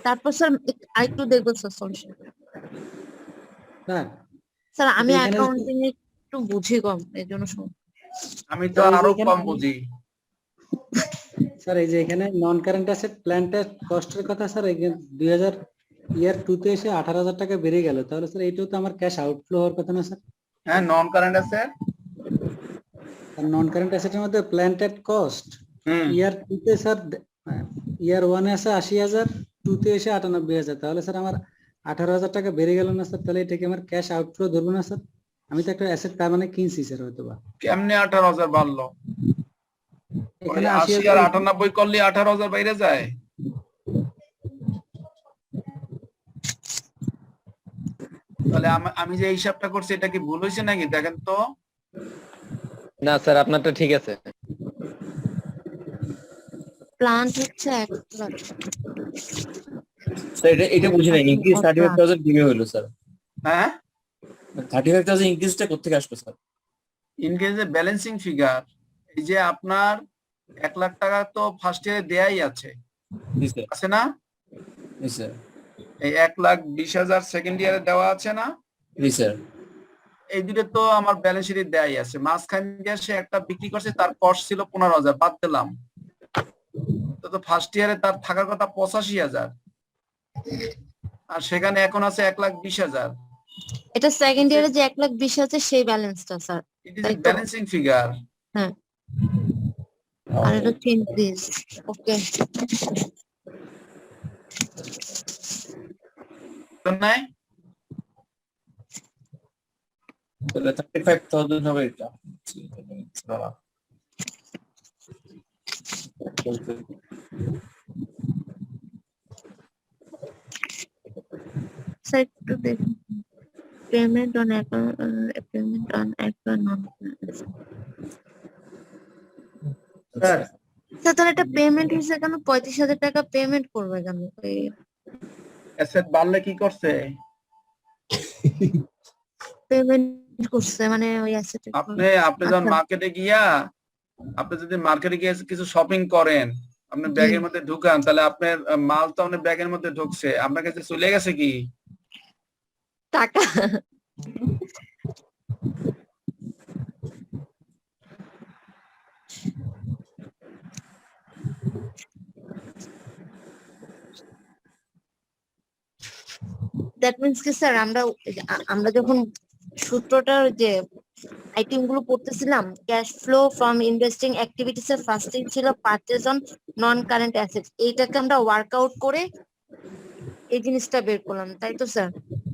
তারপর স্যার আরেকটু দেখবো স্যার সলিউশন। স্যার আমি অ্যাকাউন্টিং একটু বুঝি কম, এর জন্য আমি তো আরো কম বুঝি। স্যার এই যে এখানে নন কারেন্ট অ্যাসেট প্ল্যান্টের কস্টের কথা স্যার 2000 ইয়ার 2 তে এসে 18,000 টাকা বেড়ে গেল, তাহলে স্যার এটাও তো আমার ক্যাশ আউটফ্লো হওয়ার কথা না স্যার? হ্যাঁ, নন কারেন্ট অ্যাসেট। আর নন কারেন্ট অ্যাসেটের মধ্যে প্ল্যান্ট এট কস্ট ইয়ার 2 তে স্যার ইয়ার 1 এ আছে 80,000, 2 তে এসে 98,000, তাহলে স্যার আমার 18,000 টাকা বেড়ে গেল না স্যার? তাহলে এটাকে আমার ক্যাশ আউটফ্লো ধরবো না স্যার? আমি তো একটা অ্যাসেট তার মানে কিনছি স্যার হয়তো বা। কেমনে 18,000 বাড়লো? এখানে 80 আর 98 করলে 18,000 বাইরে যায়। তাহলে আমি যে হিসাবটা করছি এটা কি ভুল হয়েছে নাকি দেখেন তো? না স্যার, আপনারটা ঠিক আছে। প্লান্ট হচ্ছে 1 লাখ। স্যার এটা বুঝি না, ইনক্রিজ 35,000 কিভাবে হলো স্যার? হ্যাঁ, 35,000 ইনক্রিজটা কোথেকে আসলো স্যার? ইনকেজে ব্যালেন্সিং ফিগার, এই যে আপনার 1 লাখ টাকা তো ফার্স্ট ইয়ারে দেয়াই আছে, জি স্যার। আছে না? জি স্যার। এই 1,20,000 সেকেন্ড ইয়ারে দেওয়া আছে না? জি স্যার। এই দুটো তো আমার ব্যালেন্স শিটে দেয়াই আছে। মাঝখানে গিয়ে সে একটা বিক্রি করছে, তার কস্ট ছিল 15,000, বাদ দিলাম। তো ফার্স্ট ইয়ারে তার থাকার কথা 85,000, আর সেখানে এখন আছে 1,20,000। এটা সেকেন্ড ইয়ারে যে 1,20,000 আছে সেই ব্যালেন্সটা sir. It is balancing figure. হ্যাঁ, আর এটা হচ্ছে ইনক্রিজ। ওকে, তো নাই তাহলে 35,000 হবে এটা। স্যার একটু দেখুন payment on account, payment on account non. Sir, sir তাহলে এটা পেমেন্ট হয়েছে কেন? 35,000 টাকা পেমেন্ট করবে কেন? অ্যাসেট বাড়লে কি করছে? পেমেন্ট করছে মানে ওই অ্যাসেট। আপনি যখন মার্কেটে গিয়া, আপনি যদি মার্কেটে গিয়ে কিছু শপিং করেন, আপনি ব্যাগের মধ্যে ঢুকান, তাহলে আপনার মাল তো আপনার ব্যাগের মধ্যে ঢুকছে, আপনার কাছে চলে গেছে কি টাকা? দ্যাট মিন্স কি স্যার আমরা যখন সূত্রটার যে আইটেম গুলো পড়তেছিলাম, cash flow from investing activities এর ফার্স্টে ছিল purchase on non current assets. এইটাকে আমরা ওয়ার্কআউট করে এই জিনিসটা বের করলাম, তাই তো স্যার?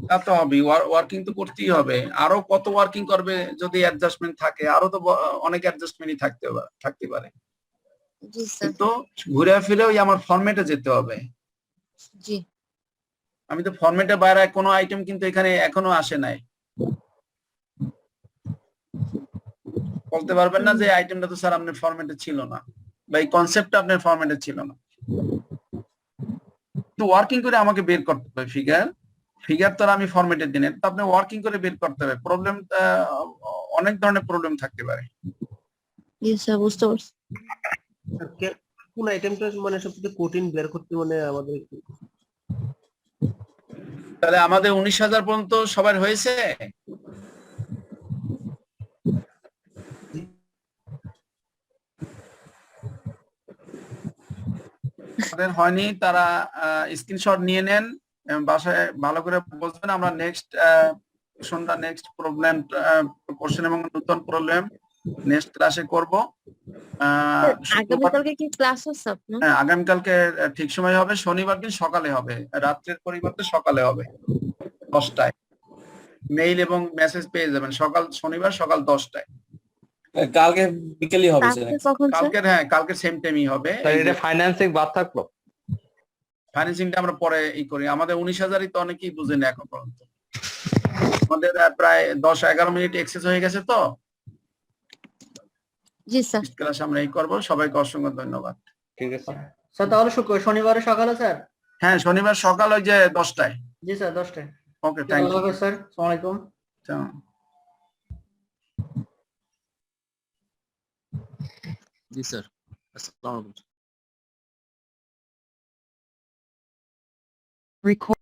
তা তো হবে, ওয়ার্কিং তো করতেই হবে। আরো কত ওয়ার্কিং করবে যদি অ্যাডজাস্টমেন্ট থাকে? আরো তো অনেক অ্যাডজাস্টমেন্টই থাকতে পারে। জি স্যার। তো ঘুরে ফিরে ওই আমার ফরম্যাটে যেতে হবে। জি, আমি তো ফরম্যাটে বাইরে কোনো আইটেম কিন্তু এখানে এখনো আসে নাই। বলতে পারবেন না যে আইটেমটা তো স্যার আপনার ফরম্যাটে ছিল না, বা এই কনসেপ্টটা আপনার ফরম্যাটে ছিল না। তো ওয়ার্কিং করে আমাকে বের করতে হবে ফিগার তো আমি ফরম্যাটে দিন, তো আপনি ওয়ার্কিং করে বের করতে হবে। প্রবলেম অনেক ধরনের প্রবলেম থাকতে পারে। জি স্যার, বুঝতে পারছি। কোন আইটেমটা মানে সবথেকে কঠিন বের করতে মানে আমাদের? তাহলে আমাদের 19,000 পর্যন্ত সবার হয়েছে? যাদের হয়নি তারা স্ক্রিনশট নিয়ে নেন, বাসায় ভালো করে বুঝবেন। আমরা নেক্সট প্রবলেম কোশ্চেন এবং নতুন প্রবলেম নেক্সট ক্লাসে করব। আগামীকালকে কি ক্লাস আছে আপনার? হ্যাঁ, আগামীকালকে ঠিক সময় হবে। শনিবার দিন সকালে হবে, রাত্রের পরিবর্তে সকালে হবে 10টায়। মেইল এবং মেসেজ পেয়ে যাবেন শনিবার সকাল 10টায়। কালকে বিকেলই হবে স্যার। কালকে সেম টাইমই হবে। এটা ফাইন্যান্সিং বাদ থাকলো? ফাইন্যান্সিংটা আমরা পরে করি। আমাদের 19,000ই তো অনেকেই বুঝেন এখন পর্যন্ত। আমাদের প্রায় 10-11 মিনিট এক্সেস হয়ে গেছে তো। জি স্যার। ক্লাস আমরা করব। সবাইকে অসংখ্য ধন্যবাদ। ঠিক আছে স্যার, তাহলে শনিবারে সকালে স্যার? হ্যাঁ, শনিবার সকাল ওই যে 10টায়। জি স্যার, 10টায়। Okay, thank you sir. আসসালামু আলাইকুম। জি স্যার, আসসালামু আলাইকুম। Record